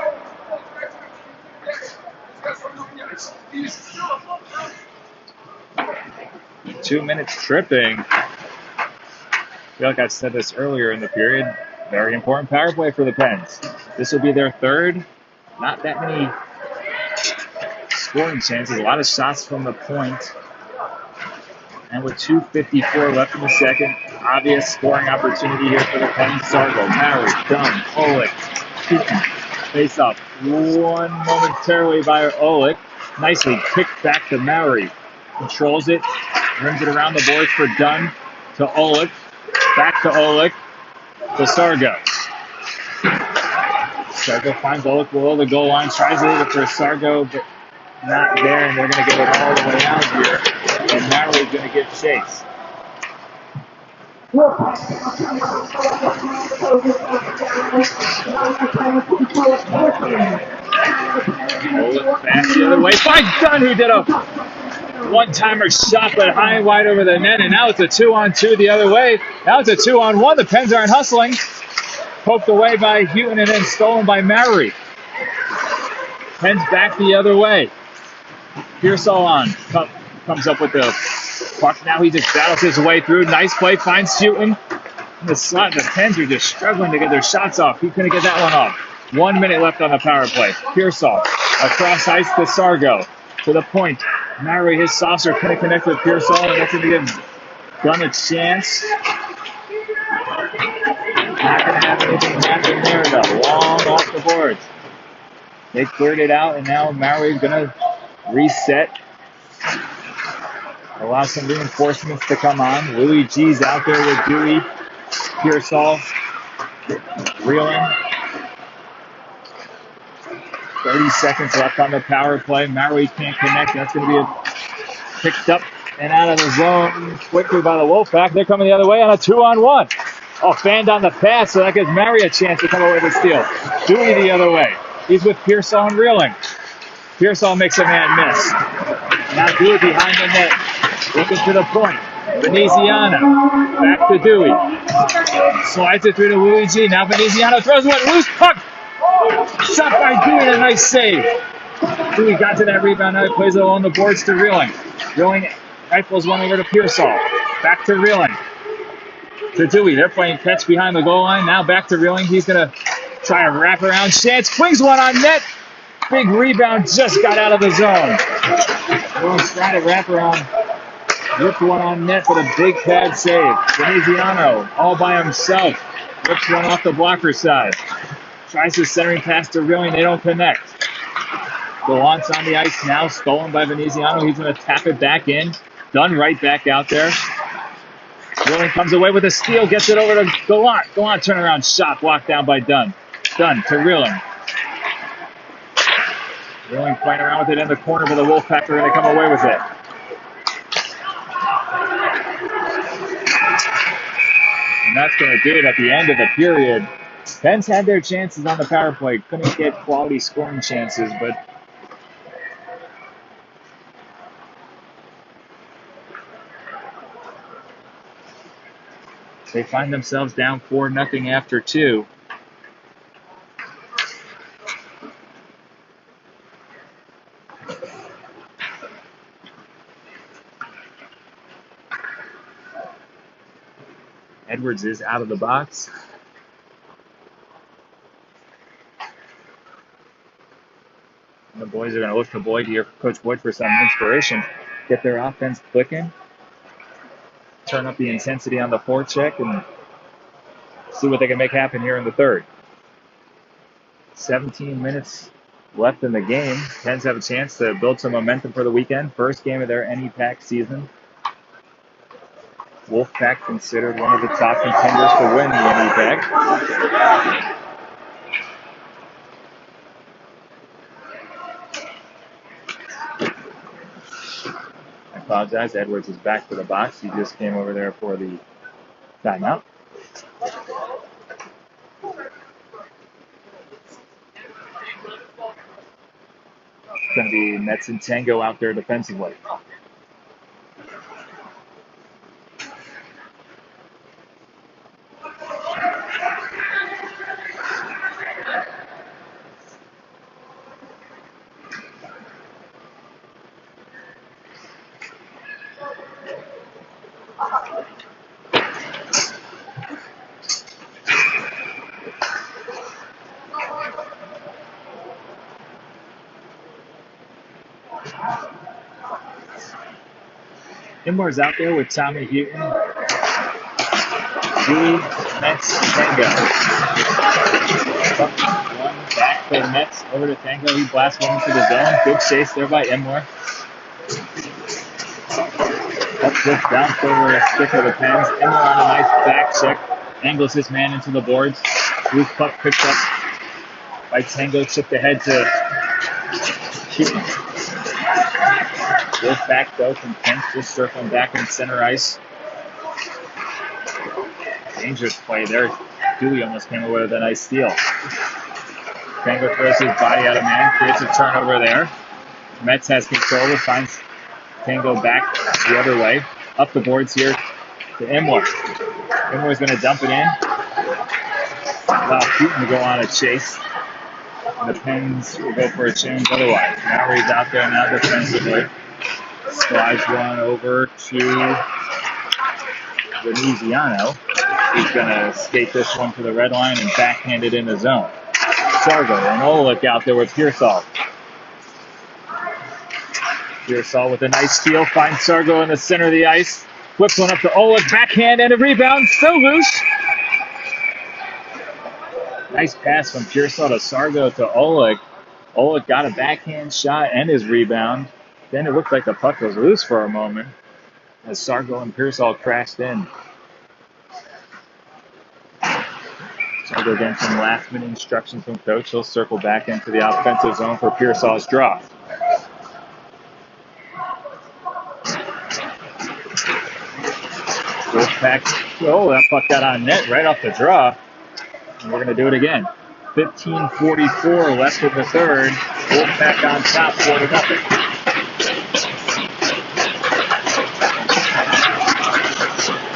Two minutes tripping. I feel like I said this earlier in the period. Very important power play for the Pens. This will be their third. Not that many scoring chances. A lot of shots from the point. And with 2:54 left in the second, obvious scoring opportunity here for the Pens. Sargo, Maury, Dunn, Olick, Keaton. Face off. One momentarily by Olick. Nicely kicked back to Maury. Controls it. Rims it around the boards for Dunn to Olick. Back to Olick. To Sargo. Sargo finds Olick below the goal line. Tries it for Sargo, but not there. And they're going to get it all the way out here. And Maury's going to get chase. Olick back the other way. Finds Dunn, who did a one-timer shot, but high and wide over the net, and now it's a 2-on-2 the other way. Now it's a 2-on-1. The Pens aren't hustling. Poked away by Houghton and then stolen by Maury. Pens back the other way. Pearsall on. Comes up with the puck. Now he just battles his way through. Nice play. Finds Houghton in the slot. The Pens are just struggling to get their shots off. He couldn't get that one off. 1 minute left on the power play. Pearsall across ice to Sargo. To the point. Maury, his saucer couldn't connect with Pearsall, and that's going to give Dunn a chance. Not going to have anything happen there, though. Long off the boards. They cleared it out, and now Maury's going to reset. Allow some reinforcements to come on. Luigi's out there with Dewey. Pearsall reeling. 30 seconds left on the power play. Maury can't connect. That's going to be picked up and out of the zone quickly by the Wolfpack. They're coming the other way on a 2-on-1. Oh, fanned on the pass, so that gives Maury a chance to come away with a steal. Dewey the other way. He's with Pearsall and reeling. Pearsall makes a man miss. Now Dewey behind the net. Looking to the point. Veneziano. Back to Dewey. Slides it through to Luigi. Now Veneziano throws one. Loose puck. Shot by Dewey, a nice save. Dewey got to that rebound. Now he plays it along the boards to Reeling. Reeling rifles one over to Pearsall. Back to Reeling. To Dewey. They're playing catch behind the goal line. Now back to Reeling. He's going to try a wraparound chance. Swings one on net. Big rebound. Just got out of the zone. Reeling's trying to wrap around. Ripped one on net, but a big pad save. Veneziano all by himself. Rips one off the blocker side. Tries the centering pass to Reeling. They don't connect. Gallant's on the ice now. Stolen by Veneziano. He's going to tap it back in. Dunn right back out there. Reeling comes away with a steal. Gets it over to Gallant. Gallant turnaround shot blocked down by Dunn. Dunn to Reeling. Reeling playing around with it in the corner, but the Wolfpack are going to come away with it. And that's going to do it at the end of the period. Pens had their chances on the power play. Couldn't get quality scoring chances, but they find themselves down 4-0 after 2. Edwards is out of the box. And the boys are going to look to Boyd here, Coach Boyd, for some inspiration. Get their offense clicking. turn up the intensity on the forecheck and see what they can make happen here in the third. 17 minutes left in the game. Pens have a chance to build some momentum for the weekend. First game of their NEPAC season. Wolfpack considered one of the top contenders to win the NEPAC. I apologize. Edwards is back to the box. He just came over there for the timeout. It's going to be Metz and Tango out there defensively. Inmore's out there with Tommy Houghton, Dewey, Metz, Tango. One back for Metz over to Tango. He blasts one into the zone. Good chase there by Inmore. Up switch, bounce over a stick of the Pens. Inmore on a nice back check. Angles his man into the boards. Loose puck picked up by Tango. Chipped ahead to Houghton. Wolfpack though from Kent, just circling back in center ice. Dangerous play there. Dewey almost came away with a nice steal. Tango throws his body out of man, creates a turnover there. Metz has control, finds Tango back the other way. Up the boards here to Inmore. Inmore's going to dump it in. Allow Houghton to go on a chase. And the Pens will go for a change otherwise. Maury's out there now defensively. Slides one over to Veneziano. He's going to skate this one to the red line and backhand it in the zone. Sargo and Oleg out there with Pearsall. Pearsall with a nice steal. Finds Sargo in the center of the ice. Whips one up to Oleg. Backhand and a rebound. Still loose. Nice pass from Pearsall to Sargo to Oleg. Oleg got a backhand shot and his rebound. Then it looked like the puck was loose for a moment as Sargo and Pearsall crashed in. Sargo getting some last-minute instructions from coach. He'll circle back into the offensive zone for Pearsall's draw. Wolfpack. Oh, that puck got on net right off the draw. And we're going to do it again. 15:44 left in the third. Wolfpack on top, 4-0.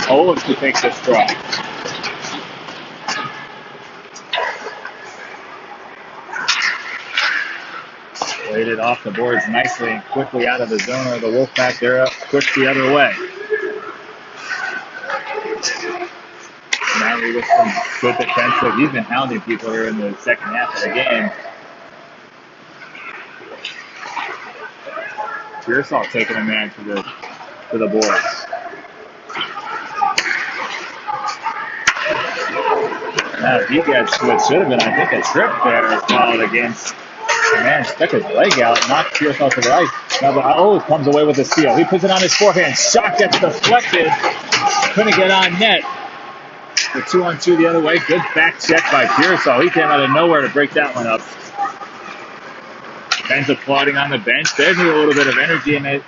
Oleg to take this draw. Laid it off the boards nicely and quickly out of the zone of the Wolfpack. They're up quick the other way. Maury with some good defensive. He's been hounding people here in the second half of the game. Pearsall taking a man to the boards. Now, he gets what should have been, I think, a trip there fouled against. The man stuck his leg out, knocked Pearsall to the ice. Now, the comes away with a steal. He puts it on his forehand. Shot gets deflected. Couldn't get on net. The 2-on-2 the other way. Good back check by Pearsall. He came out of nowhere to break that one up. Fans applauding on the bench. They need a little bit of energy in it,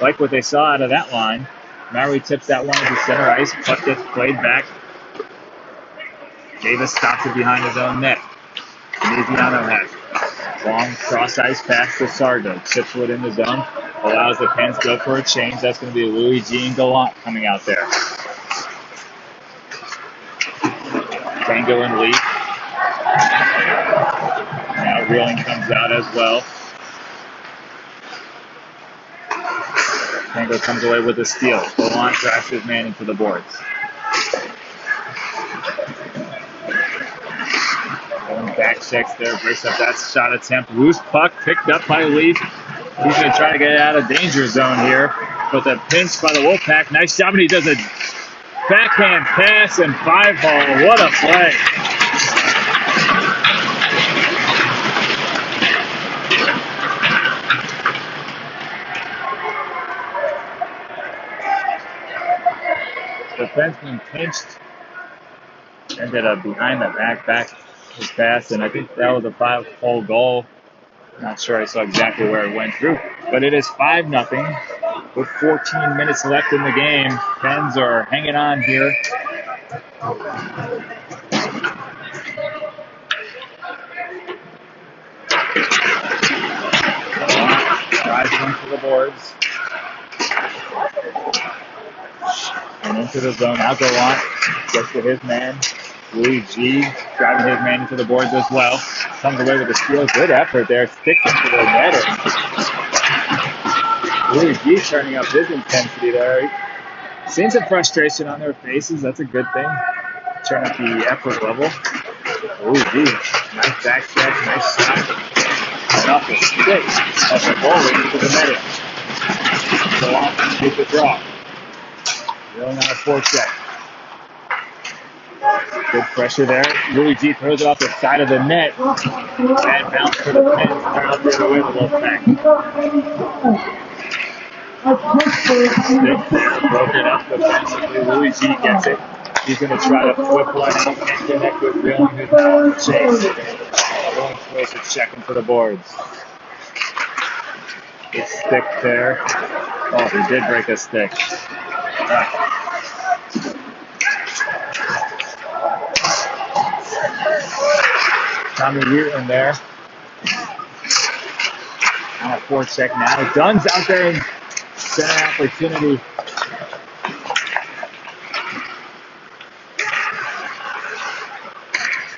like what they saw out of that line. Maury tips that one to center ice. Puck gets played back. Davis stops it behind his own net. Veneziano has long cross-ice pass to Sargo. Chips it in the zone. Allows the Pens to go for a change. That's going to be Luigi and Gallant coming out there. Tango and Lee. Now Reeling comes out as well. Tango comes away with a steal. Gallant drives his man into the boards. Back checks there, breaks up that shot attempt. Loose puck picked up by Lee. He's going to try to get it out of danger zone here. But the pinch by the Wolfpack. Nice job, and he does a backhand pass and 5-ball. What a play. The defenseman pinched, ended up behind the back his pass, and I think that was a 5-hole goal. Not sure I saw exactly where it went through, but it is 5-0 with 14 minutes left in the game. Pens are hanging on here. Drives one to the boards. And into the zone. Now Gallant gets to his man. Louis G driving his man into the boards as well. Comes away with a steal. Good effort there. Sticks into the net. Louis G turning up his intensity there. Seeing some frustration on their faces. That's a good thing. Turn up the effort level. Louis G. Nice back check. Nice shot. And off the stick of the goalie into the net. Gallant gets the draw. Going on a forecheck. Good pressure there. Louis G throws it off the side of the net. Bad bounce for the Pens. Turn out the other way with Wolfpack. Stick there. Broken up defensively. Louis G gets it. He's going to try to flip one and he can't connect with Reeling, who's now on the chase. Going close to checking for the boards. Good stick there. Oh, he did break a stick. Tommy Wheaton there. On a forecheck now. Dunn's out there in center opportunity.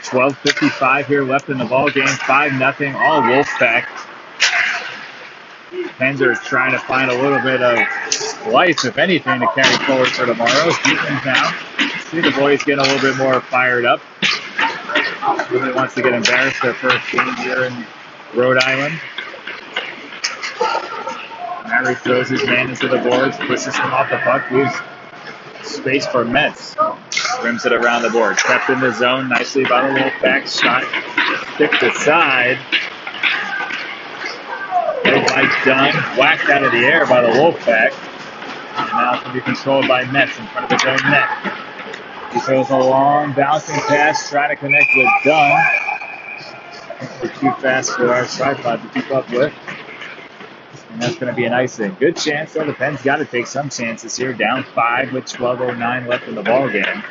$12:55 here left in the ball game. 5-0. All Wolfpack. Pens are trying to find a little bit of life, if anything, to carry forward for tomorrow. Wheaton's now. See the boys getting a little bit more fired up. Really wants to get embarrassed their first game here in Rhode Island. Mary throws his man into the boards, pushes him off the puck, leaves space for Metz. Rims it around the board. Kept in the zone nicely by the Wolfpack. Shot stick aside. Played by Dunn. Whacked out of the air by the Wolfpack. And now it's going to be controlled by Metz in front of his own net. He throws a long bouncing pass, trying to connect with Dunn. They're too fast for our tripod to keep up with. And that's going to be an icing. Good chance, though. The Pens got to take some chances here. Down 5 with 12:09 left in the ball game.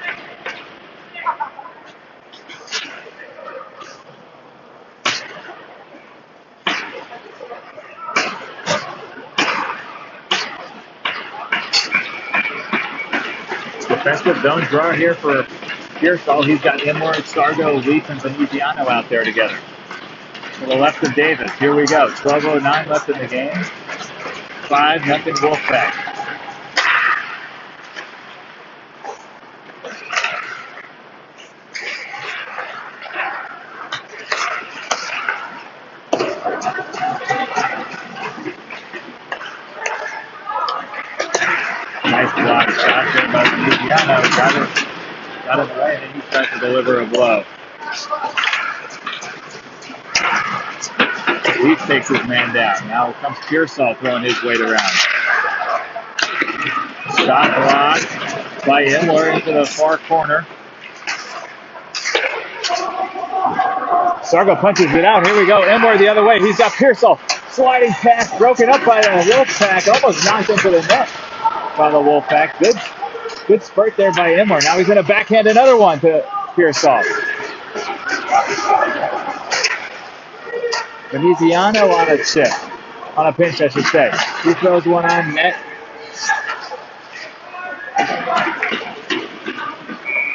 Defensive zone draw here for Pearsall. He's got Imler, Sargo, Leaf, and Veneziano out there together. To the left of Davis. Here we go. 12:09 left in the game. 5-0 Wolfpack. Nice block shot there by Veneziano. Got it away, and then he tries to deliver a blow. Leaf takes his man down. Now comes Pearsall throwing his weight around. Shot blocked by Imler into the far corner. Sargo punches it out. Here we go. Imler the other way. He's got Pearsall. Sliding pass broken up by the Wolfpack. Almost knocked into the net by the Wolfpack. Good spurt there by Imler. Now he's going to backhand another one to Pearsall. Veneziano on a chip. On a pinch, I should say. He throws one on net.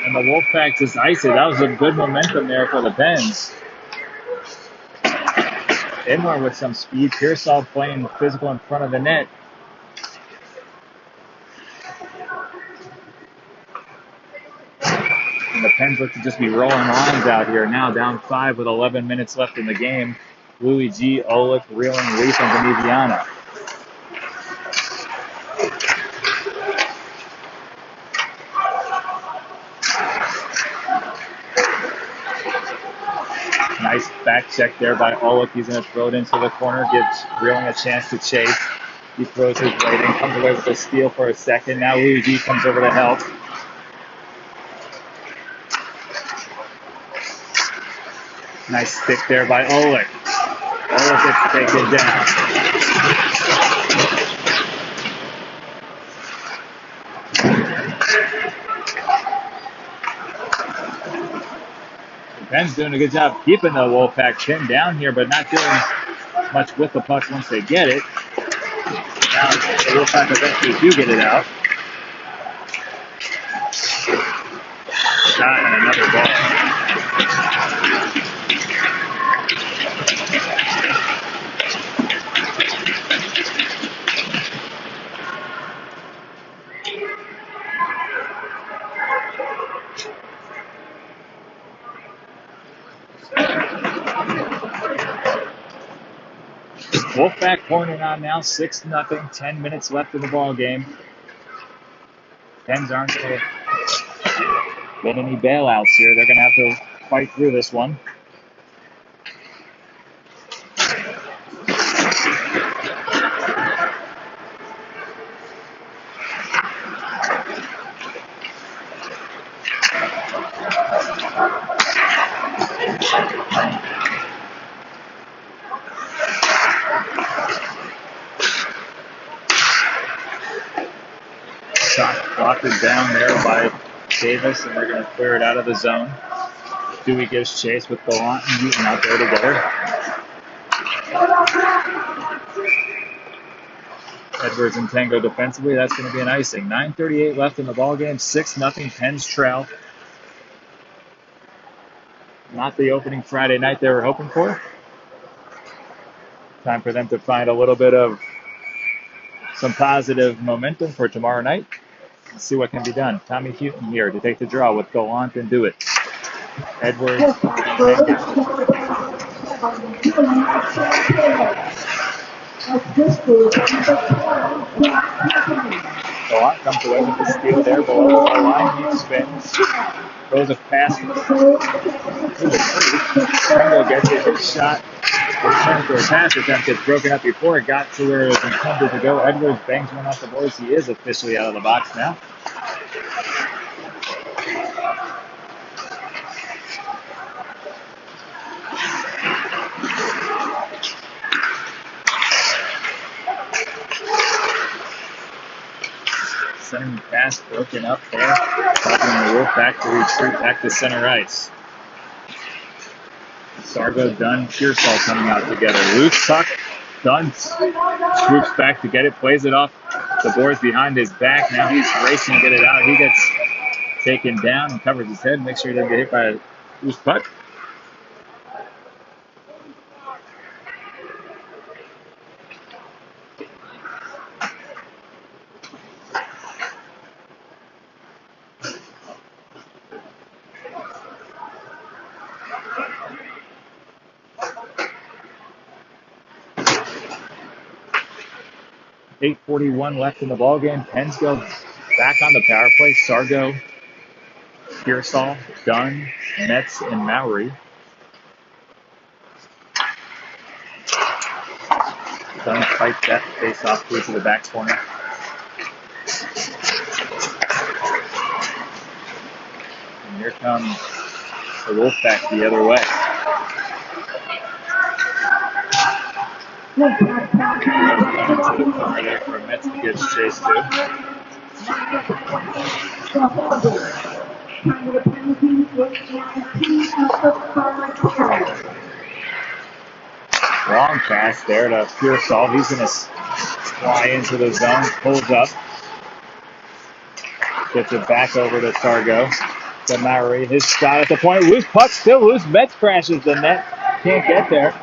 And the Wolfpack just iced it. That was some good momentum there for the Pens. Imler with some speed. Pearsall playing physical in front of the net. And the Pens look to just be rolling lines out here now. Down 5 with 11 minutes left in the game. Louis G, Olick, Reeling, Leaf, and Veneziano. Back check there by Olick. He's going to throw it into the corner, gives Reeling a chance to chase. He throws his weight in, comes away with a steal for a second. Now Luigi comes over to help. Nice stick there by Olick. Olick gets taken down. Ben's doing a good job keeping the Wolfpack pinned down here, but not doing much with the puck once they get it. Now the Wolfpack eventually do get it out. Shot and another ball. Wolfpack pointing on now, 6-0, 10 minutes left in the ball game. Pens aren't going to get any bailouts here. They're going to have to fight through this one. Down there by Davis, and they're going to clear it out of the zone. Dewey gives chase with Gallant and Newton out there together. Edwards and Tango defensively. That's going to be an icing. 9:38 left in the ball game. 6-0 Pens trail. Not the opening Friday night they were hoping for. Time for them to find a little bit of some positive momentum for tomorrow night. Let's see what can be done. Tommy Houghton here to take the draw with Gallant and do it. Edwards. Gallant comes away with the steal there below the line. He spins. Throws a pass. Tango gets it. His shot. His pass attempt gets broken up before it got to where it was intended to go. Edwards bangs one off the boards. He is officially out of the box now. Center pass broken up there. Causing the Wolfpack to retreat back to center ice. Sargo, Dunn, Pearsall coming out together. Loose tuck. Dunn swoops back to get it, plays it off the boards behind his back. Now he's racing to get it out. He gets taken down and covers his head. Make sure he doesn't get hit by a loose puck. .841 left in the ballgame. Pens go back on the power play. Sargo, Pearsall, Dunn, Metz, and Mowry. Dunn fights that face-off through to the back corner. And here comes the Wolfpack the other way. There for Metz to get chased to. Long pass there to Pearsall. He's going to fly into the zone, pulls up, gets it back over to Sargo. To Mowry. His shot at the point. Loose puck, still loose. Metz crashes the net. Can't get there.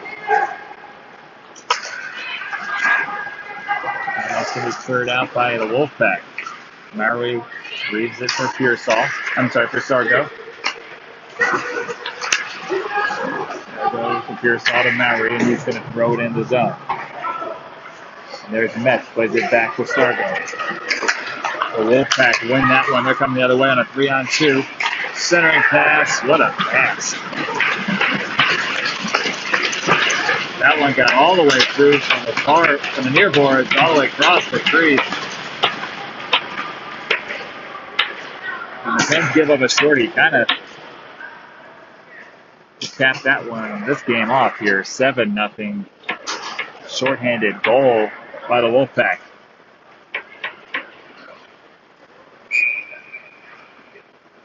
That's going to be cleared out by the Wolfpack. Mowry leaves it for Pearsall. I'm sorry, for Sargo. Sargo for Pearsall to Mowry, and he's going to throw it in the zone. And there's Metz, plays it back to Sargo. The Wolfpack win that one. They're coming the other way on a 3-on-2. Centering pass. What a pass. That one got all the way through from the near boards all the way across for three. And the Pens give up a shorty, kind of cap that one, this game off here. 7-0 shorthanded goal by the Wolfpack.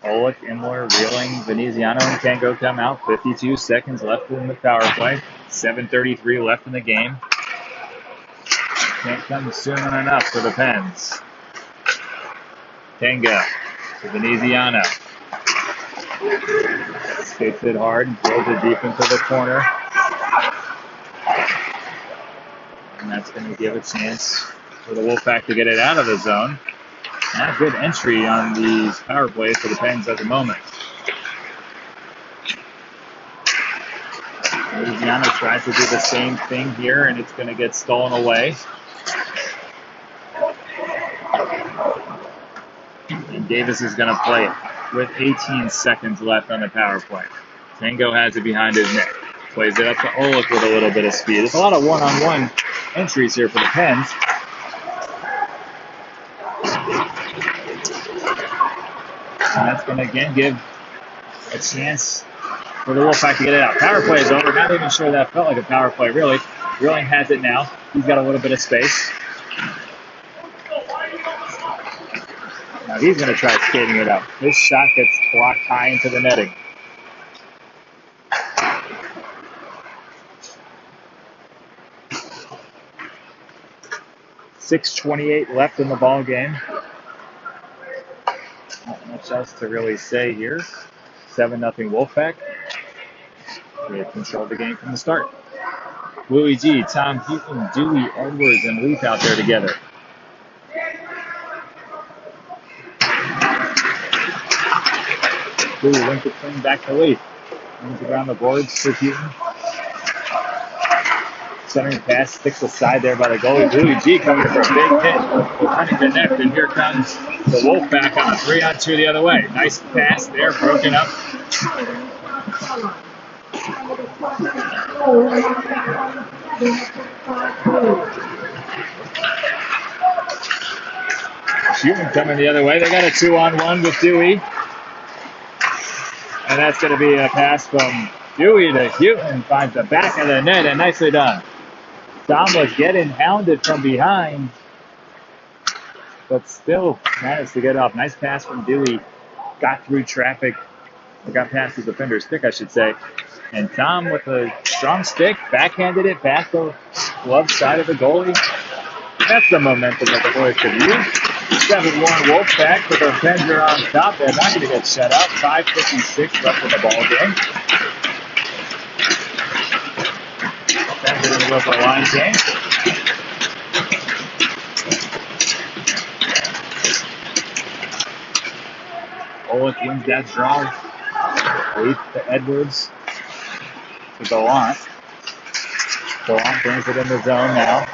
Olick, Imler, Reeling, Veneziano, and Tango come out. 52 seconds left in the power play. 7:33 left in the game. Can't come soon enough for the Pens. Tango to Veneziano. Skates it hard and throws it deep into the corner. And that's going to give a chance for the Wolfpack to get it out of the zone. Not good entry on these power plays for the Pens at the moment. Louisiana tries to do the same thing here, and it's going to get stolen away. And Davis is going to play it with 18 seconds left on the power play. Tango has it behind his net. Plays it up to Olick with a little bit of speed. There's a lot of one-on-one entries here for the Pens. And that's going to again give a chance for the Wolfpack to get it out. Power play is over. Not even sure that felt like a power play, really. Reeling has it now. He's got a little bit of space. Now he's going to try skating it up. His shot gets blocked high into the netting. .6:28 left in the ball game. Not much else to really say here. 7-0 Wolfpack. They have controlled the game from the start. Louis G, Tom Heaton, Dewey, Edwards, and Leaf out there together. Dewey went the clean back to Leaf. Moves around the boards for Heaton. Centering pass sticks aside there by the goalie. Louis G coming for a big hit. Behind the net, and here comes the Wolfpack on a 3-on-2 the other way. Nice pass there, broken up. Shooting coming the other way. They got a 2-on-1 with Dewey. And that's going to be a pass from Dewey to Houghton. Finds the back of the net, and nicely done. Tom was getting hounded from behind, but still managed to get off. Nice pass from Dewey. Got through traffic. Or got past the defender's stick, I should say. And Tom, with a strong stick, backhanded it back the glove side of the goalie. That's the momentum that the boys could use. 7-1 Wolfpack, but their Pens are on top. They're not going to get shut out. 5:56 left in the ball game. Pens are going to go for a line change. Olick wins that draw. Leaf to Edwards to Gallant. Gallant brings it in the zone now.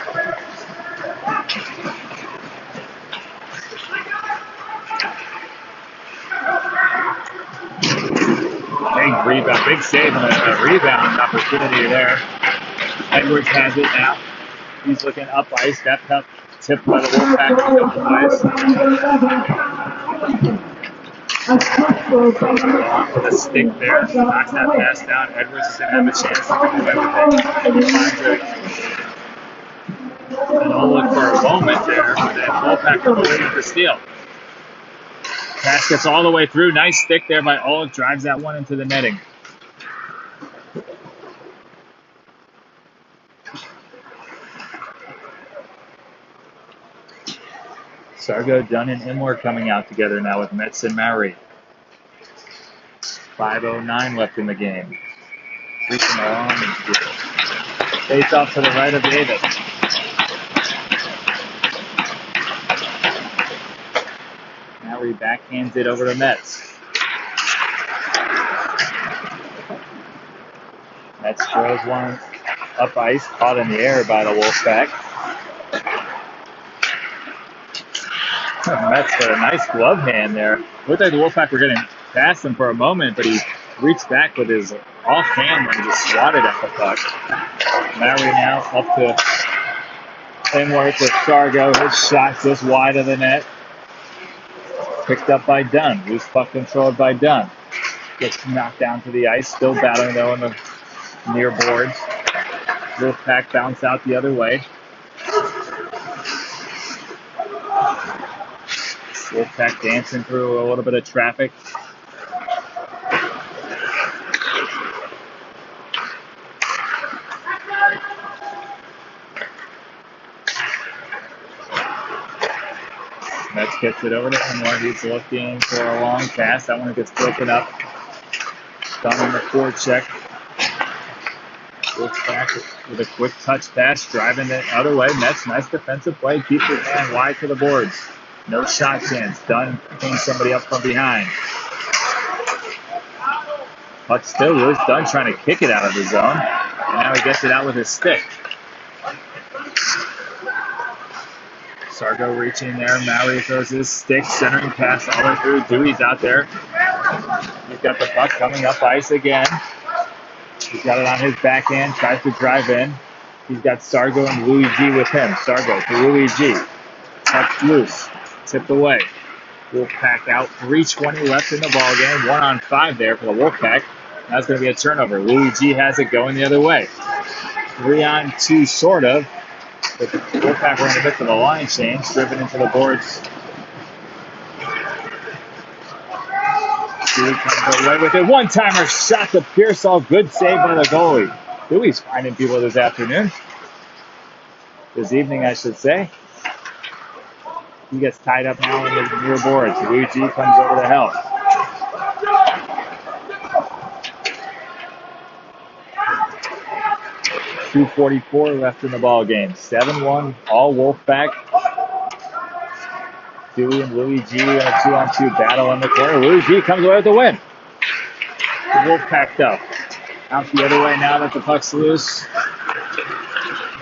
Big rebound, big save and a rebound opportunity there. Edwards has it now. He's looking up ice. That puck tipped by the Wolfpack with a stick there. Knocks that pass down. Edwards is going to have a chance to do everything. And I'll look for a moment there. But then Wolfpack are waiting for steal. Pass gets all the way through. Nice stick there by Olick. Drives that one into the netting. Sargo, Dunn, and Imler coming out together now with Metz and Maury. 5:09 left in the game. Reaching along and face off to the right of Davis. Maury backhands it over to Metz. Metz throws one up ice, caught in the air by the Wolfpack. Metz got a nice glove hand there. Looked like the Wolfpack were getting past him for a moment, but he reached back with his offhand and just swatted at the puck. Mary now up to inward to Sargo. His shot just wide of the net. Picked up by Dunn. Loose puck controlled by Dunn. Gets knocked down to the ice. Still battling though in the near boards. Wolfpack bounce out the other way. Wolfpack dancing through a little bit of traffic. Mets gets it over to Enwar. He's looking for a long pass. That one gets broken up. Done on the forecheck. Wolfpack with a quick touch pass, driving the other way. Mets, nice defensive play. Keeps his man wide to the boards. No shot chance. Dunn cleans somebody up from behind. Puck still loose. Dunn trying to kick it out of the zone. And now he gets it out with his stick. Sargo reaching there. Maury throws his stick, centering pass all the way through. Dewey's out there. He's got the puck coming up ice again. He's got it on his backhand, tries to drive in. He's got Sargo and Louis G with him. Sargo to Louis G. Puck loose. Tipped away. Wolfpack out. 3:20 left in the ball game. 1-on-5 there for the Wolfpack. That's going to be a turnover. Louis G has it going the other way. 3-on-2 sort of. But the Wolfpack were in the midst of a line change, driven into the boards. Dewey comes away with it. One-timer shot to Pearsall. Good save by the goalie. Dewey's finding people this afternoon. This evening, I should say. He gets tied up now in the near boards. Luigi comes over to help. .244 left in the ball game. 7-1, all Wolfpack. Dewey and Louis G in a 2-on-2 battle in the corner. Louis G comes away with the win. The Wolfpack though. Out the other way now that the puck's loose.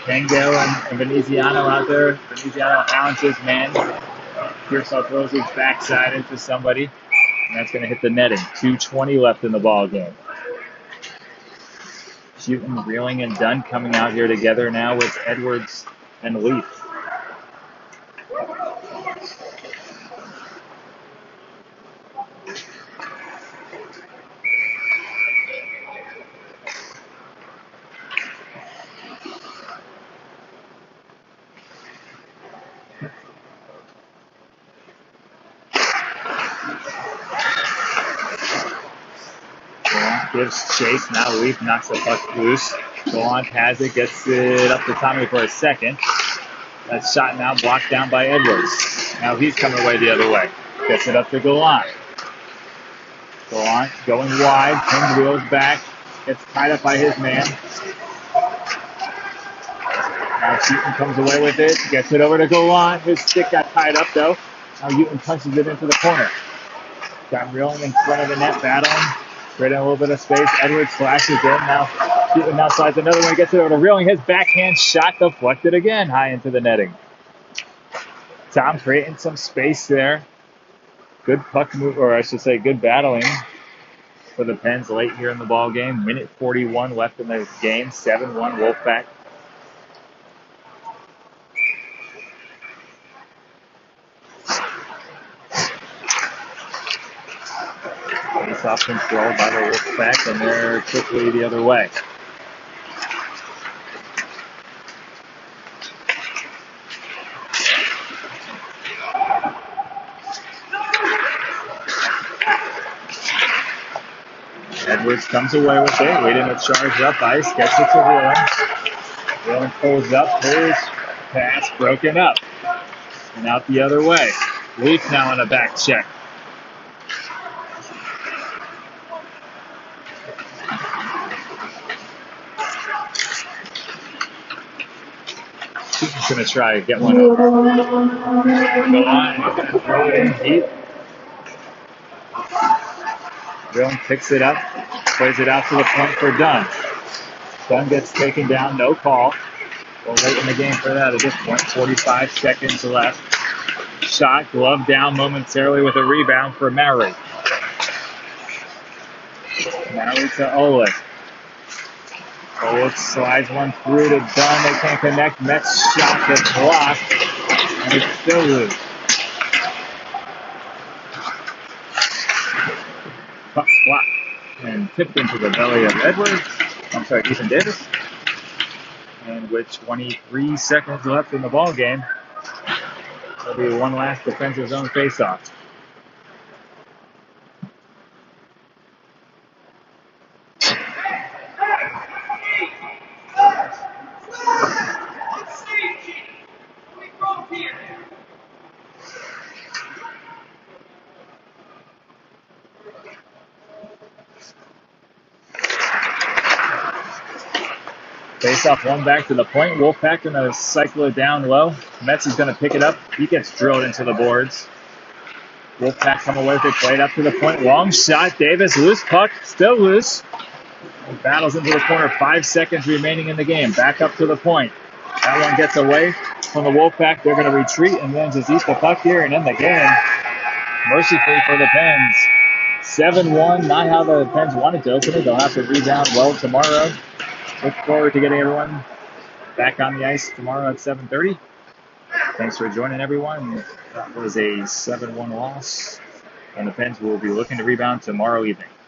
Tango and Veneziano out there. Veneziano hounds his man. Pearsall throws his backside into somebody. And that's going to hit the netting. 2:20 left in the ball game. Shooting, Reeling, and Dunn coming out here together now with Edwards and Leaf. Gives chase. Now Leaf knocks the puck loose. Gallant has it. Gets it up to Tommy for a second. That shot now blocked down by Edwards. Now he's coming away the other way. Gets it up to Gallant. Gallant going wide. Pinwheels back. Gets tied up by his man. Now Houghton comes away with it. Gets it over to Gallant. His stick got tied up though. Now Houghton punches it into the corner. Got Reeling in front of the net battling. Creating a little bit of space. Edwards flashes in. Now Houghton now slides another one. Gets it over to Reeling. His backhand shot deflected again high into the netting. Tom creating some space there. Good puck move, or I should say good battling for the Pens late here in the ball game. Minute 41 left in the game. 7-1 Wolfpack. Face-off controlled by the Wolfpack, and they're quickly the other way. Edwards comes away with it, waiting to charge up ice, gets it to Reeling. Reeling pulls up, his pass broken up. And out the other way. Leaf now on a back check. He's going to try to get one over. Go on, throw it in deep. Reeling picks it up, plays it out to the point for Dunn. Dunn gets taken down, no call. Well, late in the game for that at this point, 45 seconds left. Shot, glove down momentarily with a rebound for Maury. Maury to Ole. Bolt slides one through to Dunn. They can't connect. Met's shot gets blocked, and it's still loose. Puck blocked and tipped into the belly of Ethan Davis. And with 23 seconds left in the ball game, there'll be one last defensive zone faceoff. Face off one back to the point. Wolfpack going to cycle it down low. Metz is going to pick it up. He gets drilled into the boards. Wolfpack come away with it. Played up to the point. Long shot. Davis, loose puck. Still loose. He battles into the corner. 5 seconds remaining in the game. Back up to the point. That one gets away from the Wolfpack. They're going to retreat and then just eat the puck here and end the game. Mercifully for the Pens. 7-1. Not how the Pens wanted to open it. They'll have to rebound well tomorrow. Look forward to getting everyone back on the ice tomorrow at 7:30. Thanks for joining, everyone. That was a 7-1 loss, and the Pens will be looking to rebound tomorrow evening.